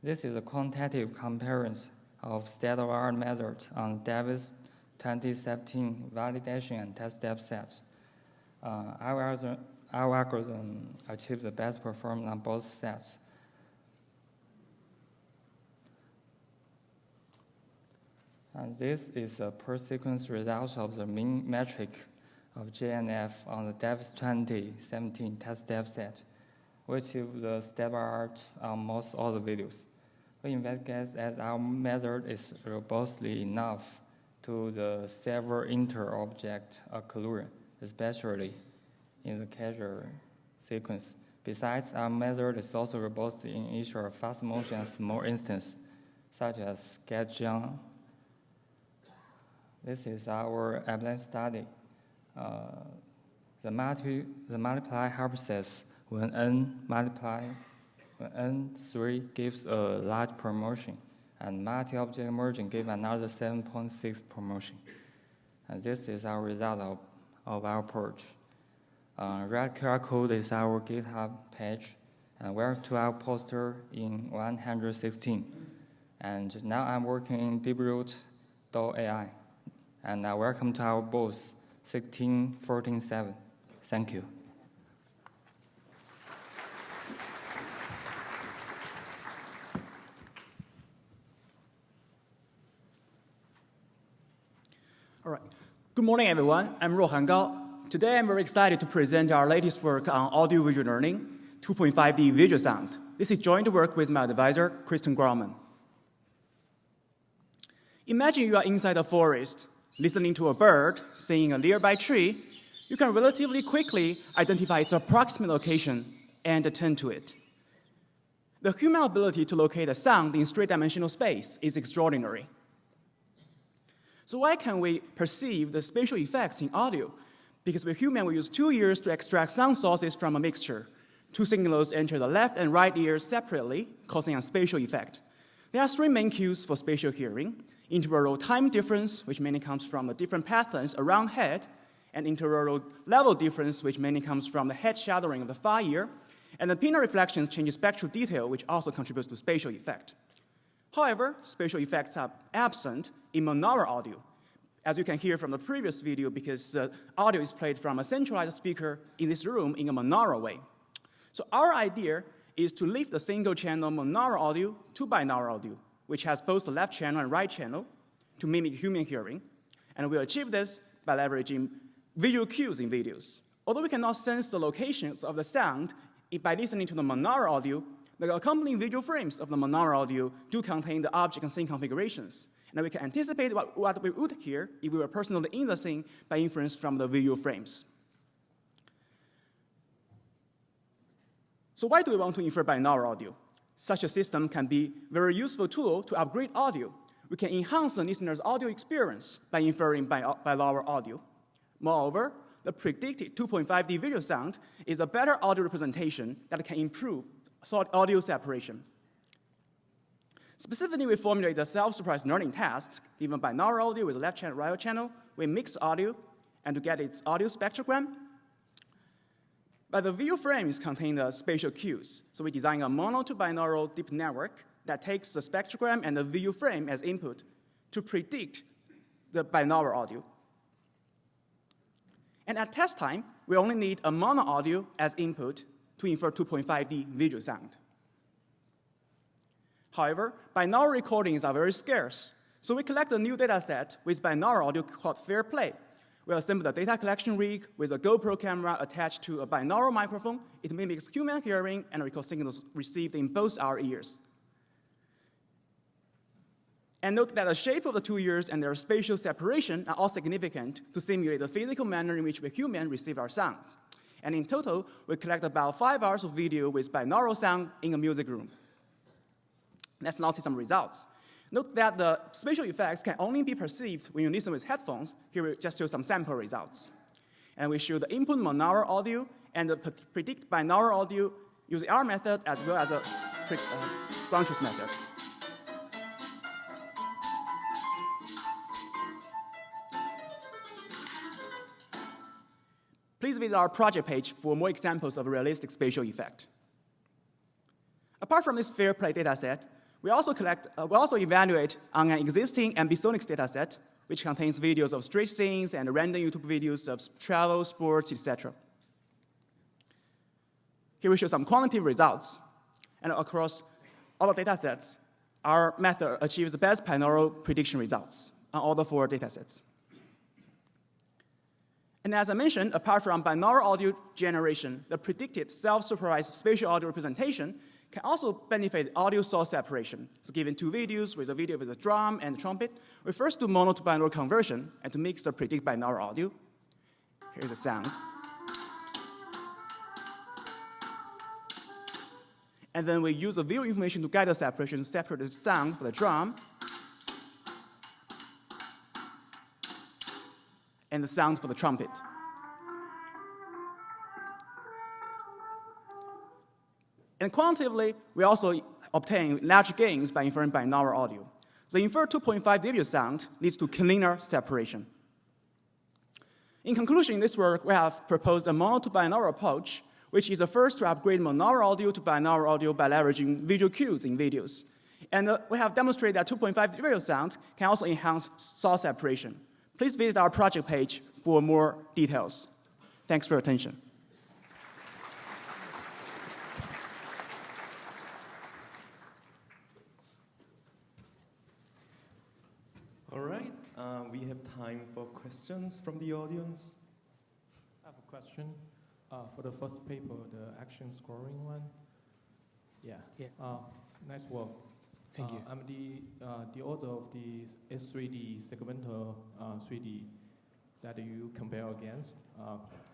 This is a quantitative comparison of state-of-the-art methods on Davis 2017 validation and test step sets. Our algorithm achieves the best performance on both sets. And this is a per sequence result of the mean metric of J and F on the Davis 2017 test step set, which is the state-of-the-art on most all the videos. We investigate that our method is robustly enough to the several inter-object occlusion, especially in the causal sequence. Besides, our method is also robust in issue of fast motion and small instance, such as Xitong. This is our avalanche study. The multiply hypothesis when n3 gives a large promotion, and multi-object merging gives another 7.6 promotion. And this is our result of our approach. Red QR code is our GitHub page, and we're to our poster in 116. And now I'm working in DeepRoot.ai. And welcome to our booth 16147. Thank you. All right. Good morning, everyone. I'm Rohan Gao. Today, I'm very excited to present our latest work on audio-visual learning, 2.5D visual sound. This is joint work with my advisor, Kristen Grauman. Imagine you are inside a forest, listening to a bird singing a nearby tree. You can relatively quickly identify its approximate location and attend to it. The human ability to locate a sound in three-dimensional space is extraordinary. So why can we perceive the spatial effects in audio? Because with human, we use 2 ears to extract sound sources from a mixture. 2 signals enter the left and right ears separately, causing a spatial effect. There are 3 main cues for spatial hearing: interaural time difference, which mainly comes from the different patterns around head, and interaural level difference, which mainly comes from the head shadowing of the far ear, and the pinna reflections change spectral detail, which also contributes to spatial effect. However, spatial effects are absent in monaural audio, as you can hear from the previous video, because audio is played from a centralized speaker in this room in a monaural way. So our idea is to lift the single-channel monaural audio to binaural audio, which has both the left channel and right channel, to mimic human hearing. And we'll achieve this by leveraging visual cues in videos. Although we cannot sense the locations of the sound by listening to the monaural audio, the accompanying visual frames of the monaural audio do contain the object and scene configurations. And we can anticipate what we would hear if we were personally in the scene by inference from the visual frames. So why do we want to infer binaural audio? Such a system can be a very useful tool to upgrade audio. We can enhance the listener's audio experience by inferring binaural audio. Moreover, the predicted 2.5D visual sound is a better audio representation that can improve audio separation. Specifically, we formulate a self-supervised learning task given binaural audio with a left channel, right channel. We mix audio, and to get its audio spectrogram. But the visual frames contain the spatial cues. So we design a mono to binaural deep network that takes the spectrogram and the visual frame as input to predict the binaural audio. And at test time, we only need a mono audio as input to infer 2.5D visual sound. However, binaural recordings are very scarce, so we collect a new data set with binaural audio called Fair Play. We assemble a data collection rig with a GoPro camera attached to a binaural microphone. It mimics human hearing and records signals received in both our ears. And note that the shape of the 2 ears and their spatial separation are all significant to simulate the physical manner in which we humans receive our sounds. And in total, we collect about 5 hours of video with binaural sound in a music room. Let's now see some results. Note that the spatial effects can only be perceived when you listen with headphones. Here we just show some sample results. And we show the input monaural audio and the predict binaural audio using our method as well as a ground truth method. Please visit our project page for more examples of realistic spatial effect. Apart from this fair play dataset, we also evaluate on an existing ambisonics dataset, which contains videos of street scenes and random YouTube videos of travel, sports, etc. Here we show some quantitative results. And across all the datasets, our method achieves the best binaural prediction results on all the 4 datasets. And as I mentioned, apart from binaural audio generation, the predicted self-supervised spatial audio representation can also benefit audio source separation. So given 2 videos with a video with a drum and a trumpet, we first do mono to binaural conversion and to mix the predict binaural audio. Here's the sound. And then we use the video information to guide the separation to separate the sound for the drum and the sound for the trumpet. And quantitatively, we also obtain large gains by inferring binaural audio. The inferred 2.5 dB sound leads to cleaner separation. In conclusion, in this work, we have proposed a mono to binaural approach, which is the first to upgrade monaural audio to binaural audio by leveraging visual cues in videos. And we have demonstrated that 2.5 dB sound can also enhance source separation. Please visit our project page for more details. Thanks for your attention. All right, we have time for questions from the audience. I have a question. For the first paper, the action scoring one. Yeah. Nice work. Thank you. I'm the author of the S3D segmental 3D that you compare against.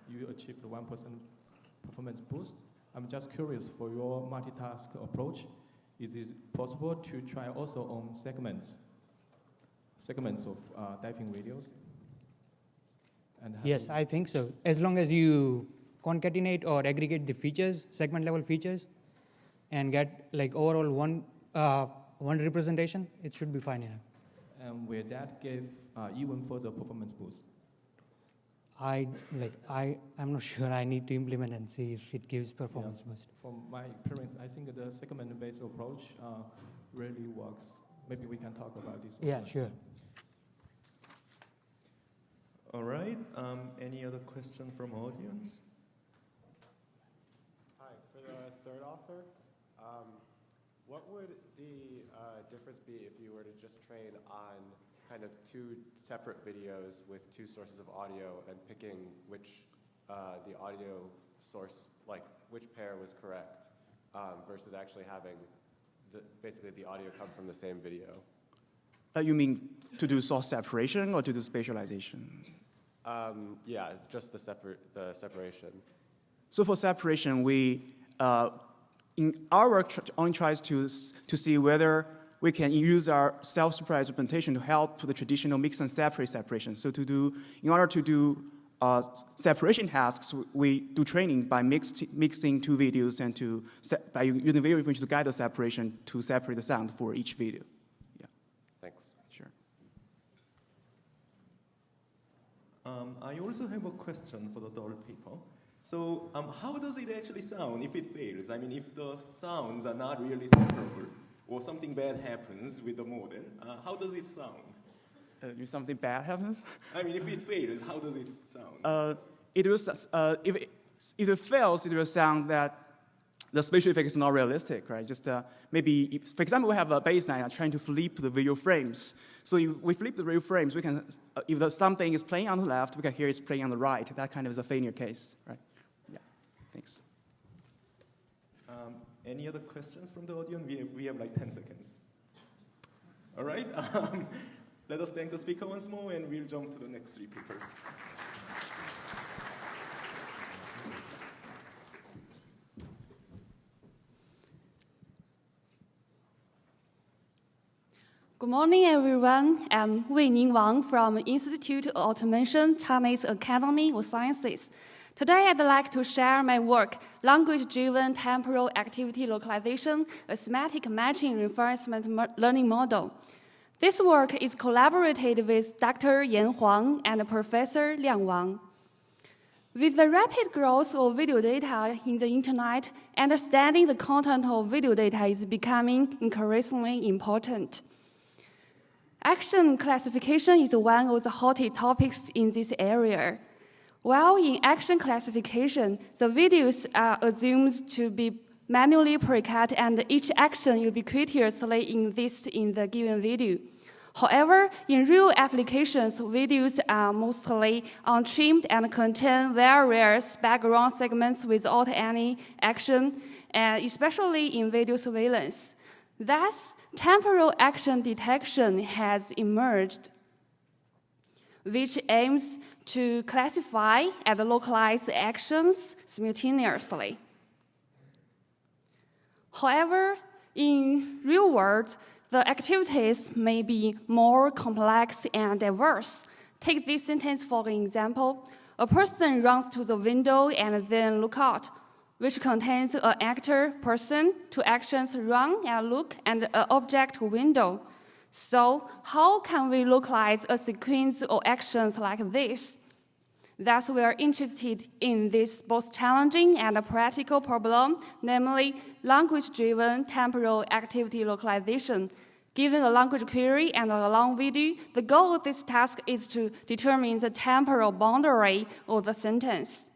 You achieved 1% performance boost. I'm just curious, for your multitask approach, is it possible to try also on segments of diving videos? And Yes, I think so. As long as you concatenate or aggregate the features, segment level features, and get like overall one representation, it should be fine enough. And will that give even further performance boost? I'm not sure. I need to implement and see if it gives performance boost. From my experience, I think the segment-based approach really works. Maybe we can talk about this. Yeah, sure. All right, any other question from audience? Hi, for the third author, what would the difference be if you were to just train on kind of 2 separate videos with 2 sources of audio and picking which the audio source, like which pair was correct, versus actually having basically the audio come from the same video? You mean to do source separation or to do spatialization? Yeah, just the separation. So for separation, we, in our work, only tries to see whether we can use our self-supervised representation to help the traditional mix and separate separation. So in order to do separation tasks, we do training by mixing 2 videos and by using video information to guide the separation to separate the sound for each video. Yeah. Thanks. Sure. I also have a question for the third paper. So how does it actually sound if it fails? I mean, if the sounds are not really separable or something bad happens with the modem, how does it sound? If something bad happens? I mean, if it fails, how does it sound? If it fails, it will sound that the spatial effect is not realistic, right? Just maybe, for example, we have a baseline trying to flip the video frames. So if we flip the video frames, we can, if something is playing on the left, we can hear it's playing on the right. That kind of is a failure case, right? Yeah, thanks. Any other questions from the audience? We have like 10 seconds. All right, let us thank the speaker once more, and we'll jump to the next 3 papers. Good morning, everyone. I'm Weining Wang from Institute of Automation, Chinese Academy of Sciences. Today, I'd like to share my work, Language-Driven Temporal Activity Localization, a Semantic Matching Reinforcement Learning Model. This work is collaborated with Dr. Yan Huang and Professor Liang Wang. With the rapid growth of video data in the internet, understanding the content of video data is becoming increasingly important. Action classification is one of the hottest topics in this area. While in action classification, the videos are assumed to be manually pre-cut and each action ubiquitously exists in the given video. However, in real applications, videos are mostly untrimmed and contain various background segments without any action, especially in video surveillance. Thus, temporal action detection has emerged, which aims to classify and localize actions simultaneously. However, in real world, the activities may be more complex and diverse. Take this sentence for example. A person runs to the window and then look out, which contains an actor, person, two actions run and look, and an object window. So how can we localize a sequence of actions like this? Thus, we are interested in this both challenging and practical problem, namely language-driven temporal activity localization. Given a language query and a long video, the goal of this task is to determine the temporal boundary of the sentence.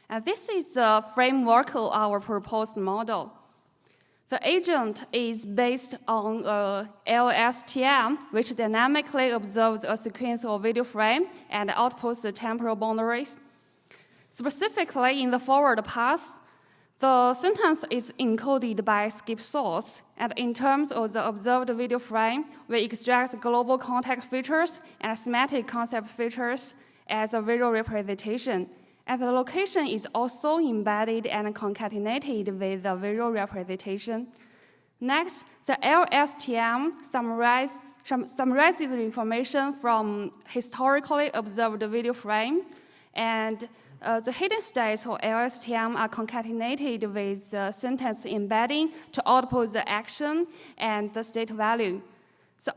And this is the framework of our proposed model. The agent is based on a LSTM, which dynamically observes a sequence of video frame and outputs the temporal boundaries. Specifically, in the forward pass, the sentence is encoded by skip source, and in terms of the observed video frame, we extract global context features and semantic concept features as a visual representation. And the location is also embedded and concatenated with the visual representation. Next, the LSTM summarizes the information from historically observed video frame, and the hidden states of LSTM are concatenated with the sentence embedding to output the action and the state value. The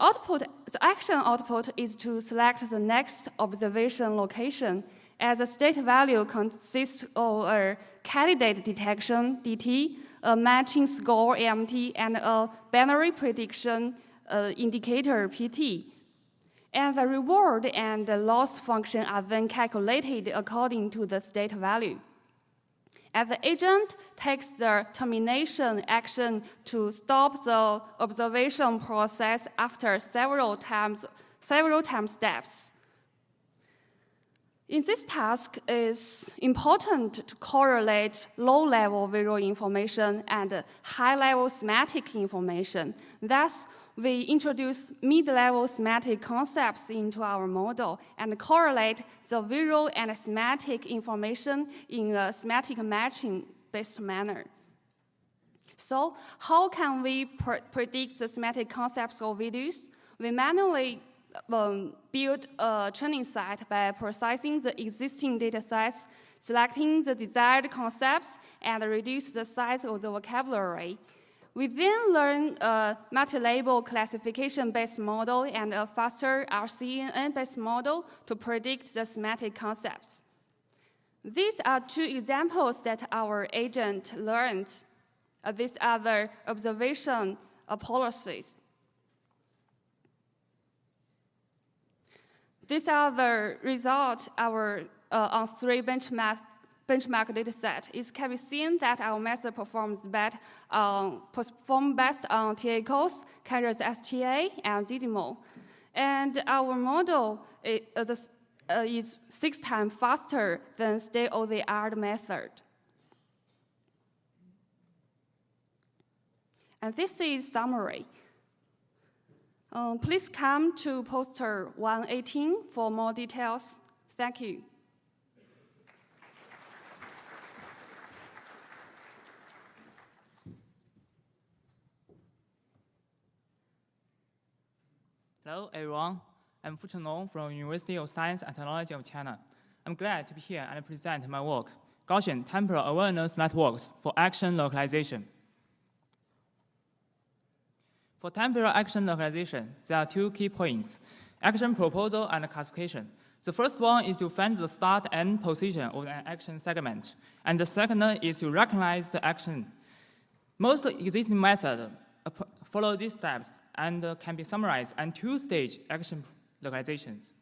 action output is to select the next observation location, as the state value consists of a candidate detection, DT, a matching score, AMT, and a binary prediction indicator, PT. And the reward and the loss function are then calculated according to the state value. And the agent takes the termination action to stop the observation process after several time steps. In this task, it's important to correlate low-level visual information and high-level semantic information. Thus, we introduce mid-level semantic concepts into our model and correlate the visual and semantic information in a semantic matching-based manner. So, how can we predict the semantic concepts of videos? We manually build a training set by processing the existing data sets, selecting the desired concepts, and reduce the size of the vocabulary. We then learn a multi-label classification-based model and a faster RCNN-based model to predict the semantic concepts. These are two examples that our agent learned. These are the observation policies. These are the results on three benchmark data set. It can be seen that our method performs best on TA codes, carries STA, and DDMO. And our model is 6 times faster than state-of-the-art method. And this is summary. Please come to poster 118 for more details. Thank you. Hello, everyone. I'm Fu Chenlong from University of Science and Technology of China. I'm glad to be here and present my work, Gaussian Temporal Awareness Networks for Action Localization. For temporal action localization, there are two key points, action proposal and classification. The first one is to find the start and end position of an action segment, and the second is to recognize the action. Most existing methods follow these steps and can be summarized in two-stage action localizations.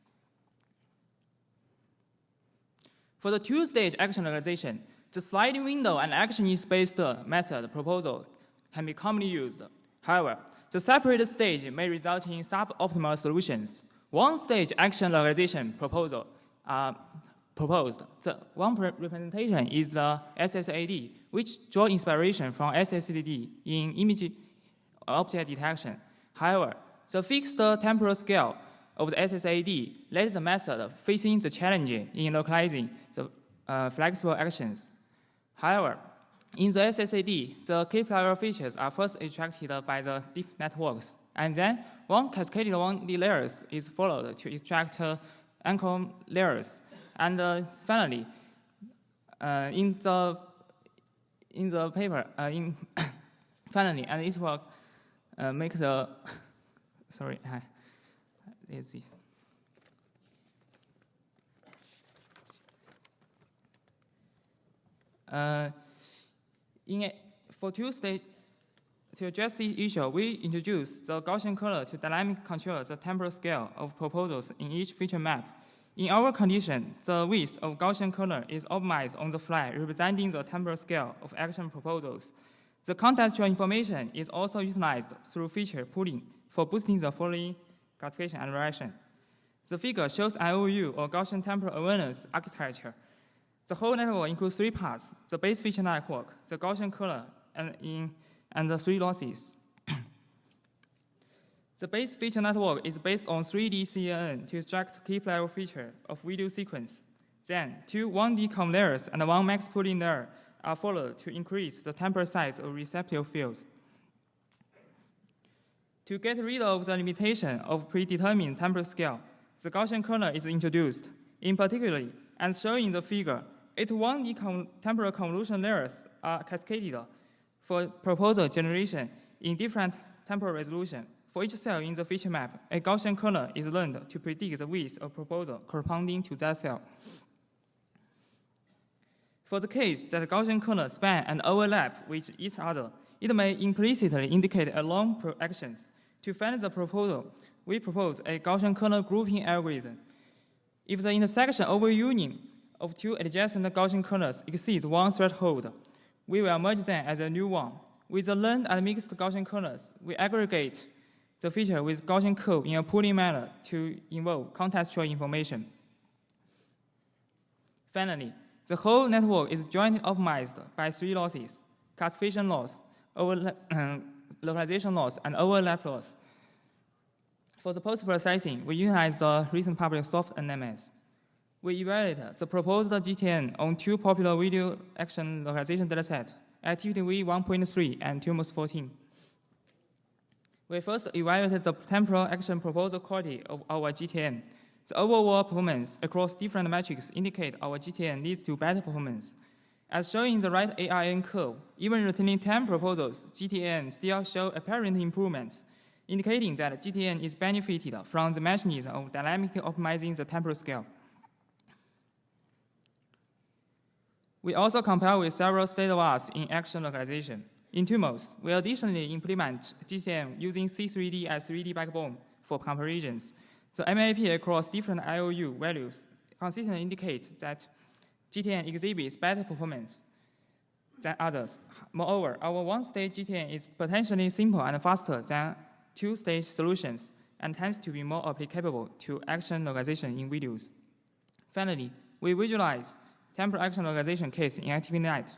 For the two-stage action localization, the sliding window and action-in-space method proposal can be commonly used. However, the separate stage may result in suboptimal solutions. One-stage action localization proposal proposed. The one representation is the SSAD, which draws inspiration from SSAD in image object detection. However, the fixed temporal scale of the SSAD lets the method facing the challenge in localizing the flexible actions. However, in the SSAD, the key-player features are first extracted by the deep networks, and then one cascaded 1D layers is followed to extract anchor layers. And finally, in the paper, finally, and it will make the sorry, it's this. For two-stage, to address this issue, we introduce the Gaussian color to dynamically control the temporal scale of proposals in each feature map. In our condition, the width of Gaussian color is optimized on the fly, representing the temporal scale of action proposals. The contextual information is also utilized through feature pooling for boosting the following classification and reaction. The figure shows IOU, or Gaussian temporal awareness architecture. The whole network includes three parts: the base feature network, the Gaussian color, and the three losses. The base feature network is based on 3D CNN to extract key-player feature of video sequence. Then, two 1D com layers and one max pooling layer are followed to increase the temporal size of receptive fields. To get rid of the limitation of predetermined temporal scale, the Gaussian kernel is introduced. In particular, as shown in the figure, 8 1D temporal convolution layers are cascaded for proposal generation in different temporal resolution. For each cell in the feature map, a Gaussian kernel is learned to predict the width of proposal corresponding to that cell. For the case that Gaussian kernels span and overlap with each other, it may implicitly indicate a long actions. To find the proposal, we propose a Gaussian kernel grouping algorithm. If the intersection over union of two adjacent Gaussian kernels exceeds one threshold, we will merge them as a new one. With the learned and mixed Gaussian kernels, we aggregate the feature with Gaussian code in a pooling manner to involve contextual information. Finally, the whole network is jointly optimized by three losses: classification loss, localization loss, and overlap loss. For the post-processing, we utilize the recent public soft NMS. We evaluate the proposed GTN on two popular video action localization datasets, Activity V1.3 and Tumors 14. We first evaluated the temporal action proposal quality of our GTN. The overall performance across different metrics indicate our GTN leads to better performance. As shown in the right ARN curve, even retaining 10 proposals, GTN still show apparent improvements, indicating that GTN is benefited from the mechanism of dynamically optimizing the temporal scale. We also compare with several state vars in action localization. In tumors, we additionally implement GTN using C3D as 3D backbone for comparisons. The MAP across different IOU values consistently indicate that GTN exhibits better performance than others. Moreover, our one-stage GTN is potentially simple and faster than two-stage solutions and tends to be more applicable to action localization in videos. Finally, we visualize temporal action localization case in ActivityNet.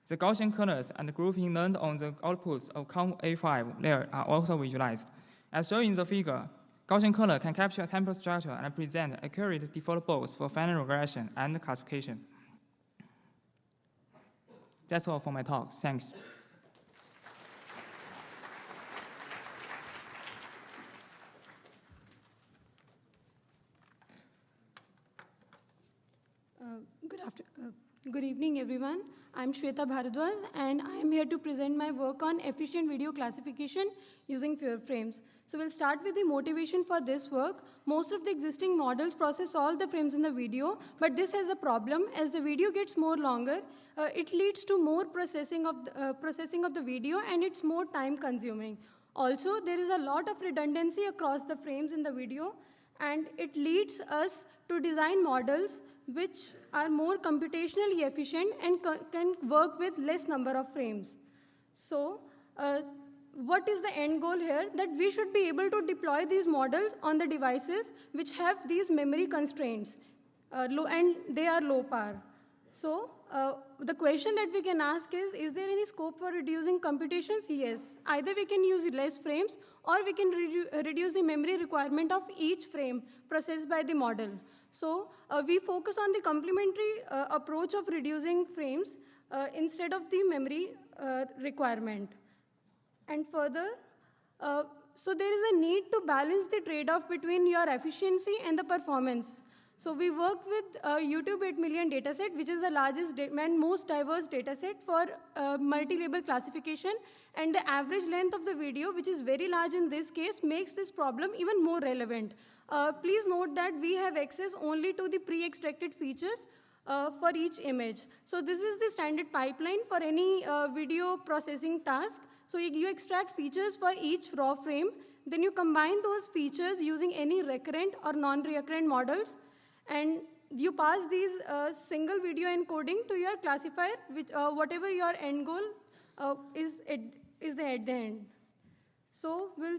The Gaussian kernels and grouping learned on the outputs of COM-A5 layer are also visualized. As shown in the figure, Gaussian kernel can capture temporal structure and present accurate default balls for final regression and classification. That's all for my talk. Thanks. Good evening, everyone. I'm Shweta Bharadwaj, and I am here to present my work on efficient video classification using fewer frames. So we'll start with the motivation for this work. Most of the existing models process all the frames in the video, but this has a problem. As the video gets more longer, it leads to more processing of the video, and it's more time consuming. Also, there is a lot of redundancy across the frames in the video, and it leads us to design models which are more computationally efficient and can work with less number of frames. So, what is the end goal here? That we should be able to deploy these models on the devices which have these memory constraints, and they are low power. So, the question that we can ask is there any scope for reducing computations? Yes. Either we can use less frames, or we can reduce the memory requirement of each frame processed by the model. So, we focus on the complementary approach of reducing frames instead of the memory requirement. And further, so there is a need to balance the trade-off between your efficiency and the performance. So we work with YouTube 8 million dataset, which is the largest and most diverse dataset for multi-label classification. And the average length of the video, which is very large in this case, makes this problem even more relevant. Please note that we have access only to the pre-extracted features for each image. So this is the standard pipeline for any video processing task. So you extract features for each raw frame. Then you combine those features using any recurrent or non-recurrent models. And you pass these single video encoding to your classifier, which whatever your end goal is at the end. So we'll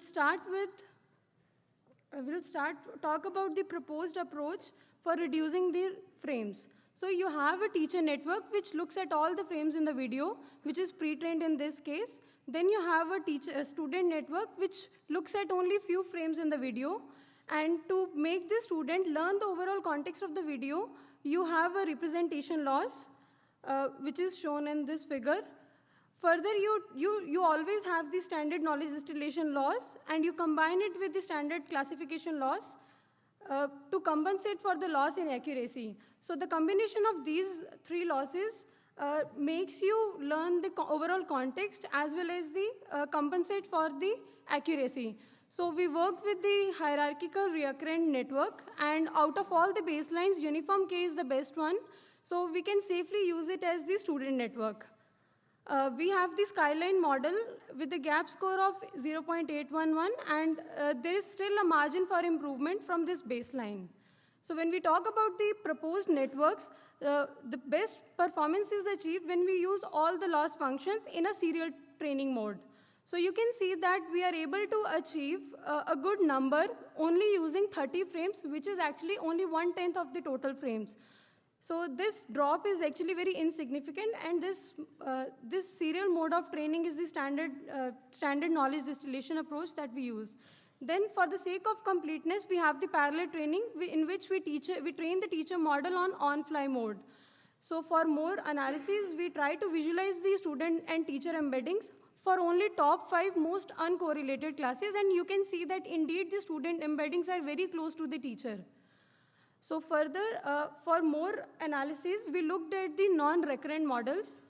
talk about the proposed approach for reducing the frames. So you have a teacher network which looks at all the frames in the video, which is pre-trained in this case. Then you have a student network which looks at only few frames in the video. And to make the student learn the overall context of the video, you have a representation loss, which is shown in this figure. Further, you always have the standard knowledge distillation loss, and you combine it with the standard classification loss to compensate for the loss in accuracy. So the combination of these three losses makes you learn the overall context as well as the compensate for the accuracy. So we work with the hierarchical recurrent network, and out of all the baselines, uniform K is the best one. So we can safely use it as the student network. We have the skyline model with the gap score of 0.811, and there is still a margin for improvement from this baseline. So when we talk about the proposed networks, the best performance is achieved when we use all the loss functions in a serial training mode. So you can see that we are able to achieve a good number only using 30 frames, which is actually only 1/10 of the total frames. So this drop is actually very insignificant, and this serial mode of training is the standard knowledge distillation approach that we use. Then for the sake of completeness, we have the parallel training in which we train the teacher model on-fly mode. So for more analysis, we try to visualize the student and teacher embeddings for only top 5 most uncorrelated classes, and you can see that indeed the student embeddings are very close to the teacher. So further, for more analysis, we looked at the non-recurrent models,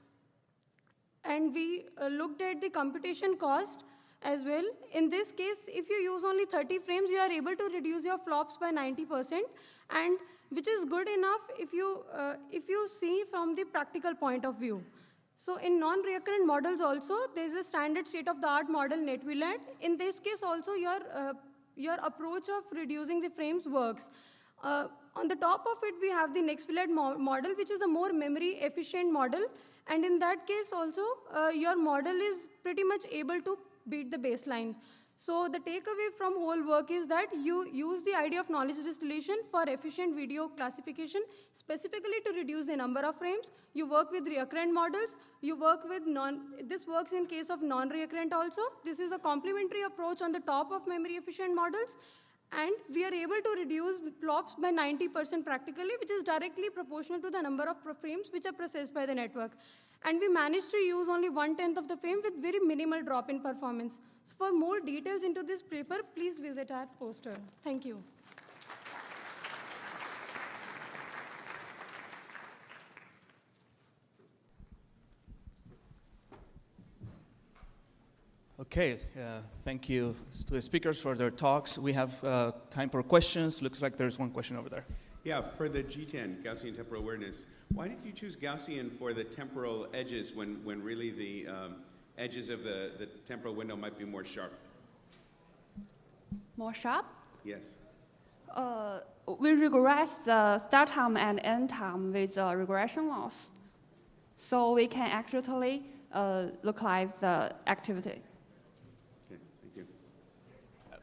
and we looked at the computation cost as well. In this case, if you use only 30 frames, you are able to reduce your flops by 90%, and which is good enough if you see from the practical point of view. So in non-recurrent models also, there is a standard state-of-the-art model NetVLAD. In this case also, your approach of reducing the frames works. On the top of it, we have the NextVLAD model, which is a more memory-efficient model. And in that case also, your model is pretty much able to beat the baseline. So the takeaway from whole work is that you use the idea of knowledge distillation for efficient video classification, specifically to reduce the number of frames. You work with recurrent models. You work with this works in case of non-recurrent also. This is a complementary approach on the top of memory-efficient models. And we are able to reduce flops by 90% practically, which is directly proportional to the number of frames which are processed by the network. And we managed to use only 1/10 of the frame with very minimal drop in performance. So for more details into this paper, please visit our poster. Thank you. Okay, thank you to the speakers for their talks. We have time for questions. Looks like there's one question over there. Yeah, for the G10, Gaussian temporal awareness, why did you choose Gaussian for the temporal edges when really the edges of the temporal window might be more sharp? More sharp? Yes. We regress the start time and end time with regression loss. So we can actually look like the activity. Okay, thank you.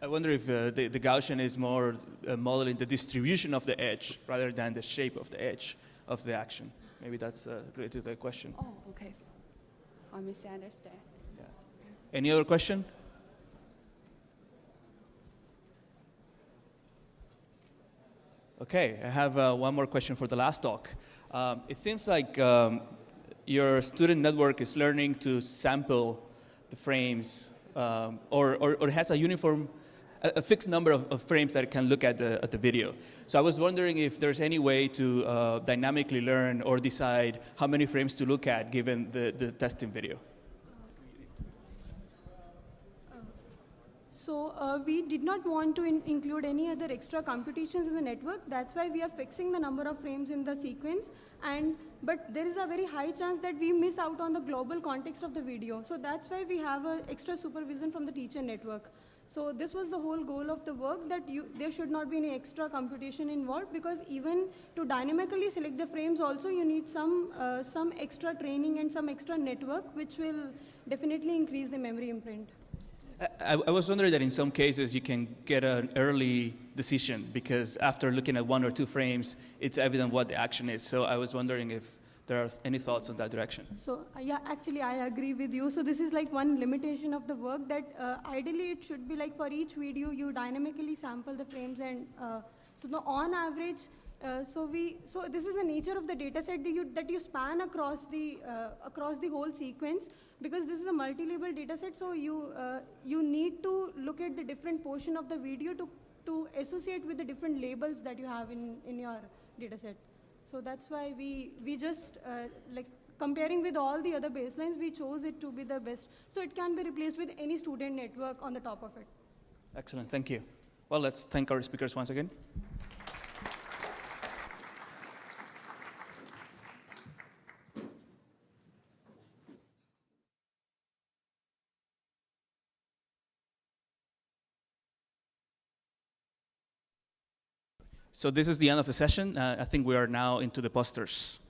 I wonder if the Gaussian is more modeling the distribution of the edge rather than the shape of the edge of the action. Maybe that's related to the question. Oh, okay. I misunderstand. Yeah. Any other question? Okay, I have one more question for the last talk. It seems like your student network is learning to sample the frames or has a uniform, a fixed number of frames that it can look at the video. So I was wondering if there's any way to dynamically learn or decide how many frames to look at given the testing video. So we did not want to include any other extra computations in the network. That's why we are fixing the number of frames in the sequence. But there is a very high chance that we miss out on the global context of the video. So that's why we have an extra supervision from the teacher network. So this was the whole goal of the work, that there should not be any extra computation involved, because even to dynamically select the frames also you need some extra training and some extra network, which will definitely increase the memory imprint. I was wondering that in some cases you can get an early decision because after looking at 1 or 2 frames, it's evident what the action is. So I was wondering if there are any thoughts on that direction. So yeah, actually I agree with you. So this is like one limitation of the work, that ideally it should be like for each video you dynamically sample the frames, and so on average, so this is the nature of the data set that you span across the whole sequence, because this is a multi-label data set. So you need to look at the different portion of the video to associate with the different labels that you have in your data set. So that's why we just like comparing with all the other baselines, we chose it to be the best. So it can be replaced with any student network on the top of it. Excellent, thank you. Well, let's thank our speakers once again. So this is the end of the session. I think we are now into the posters.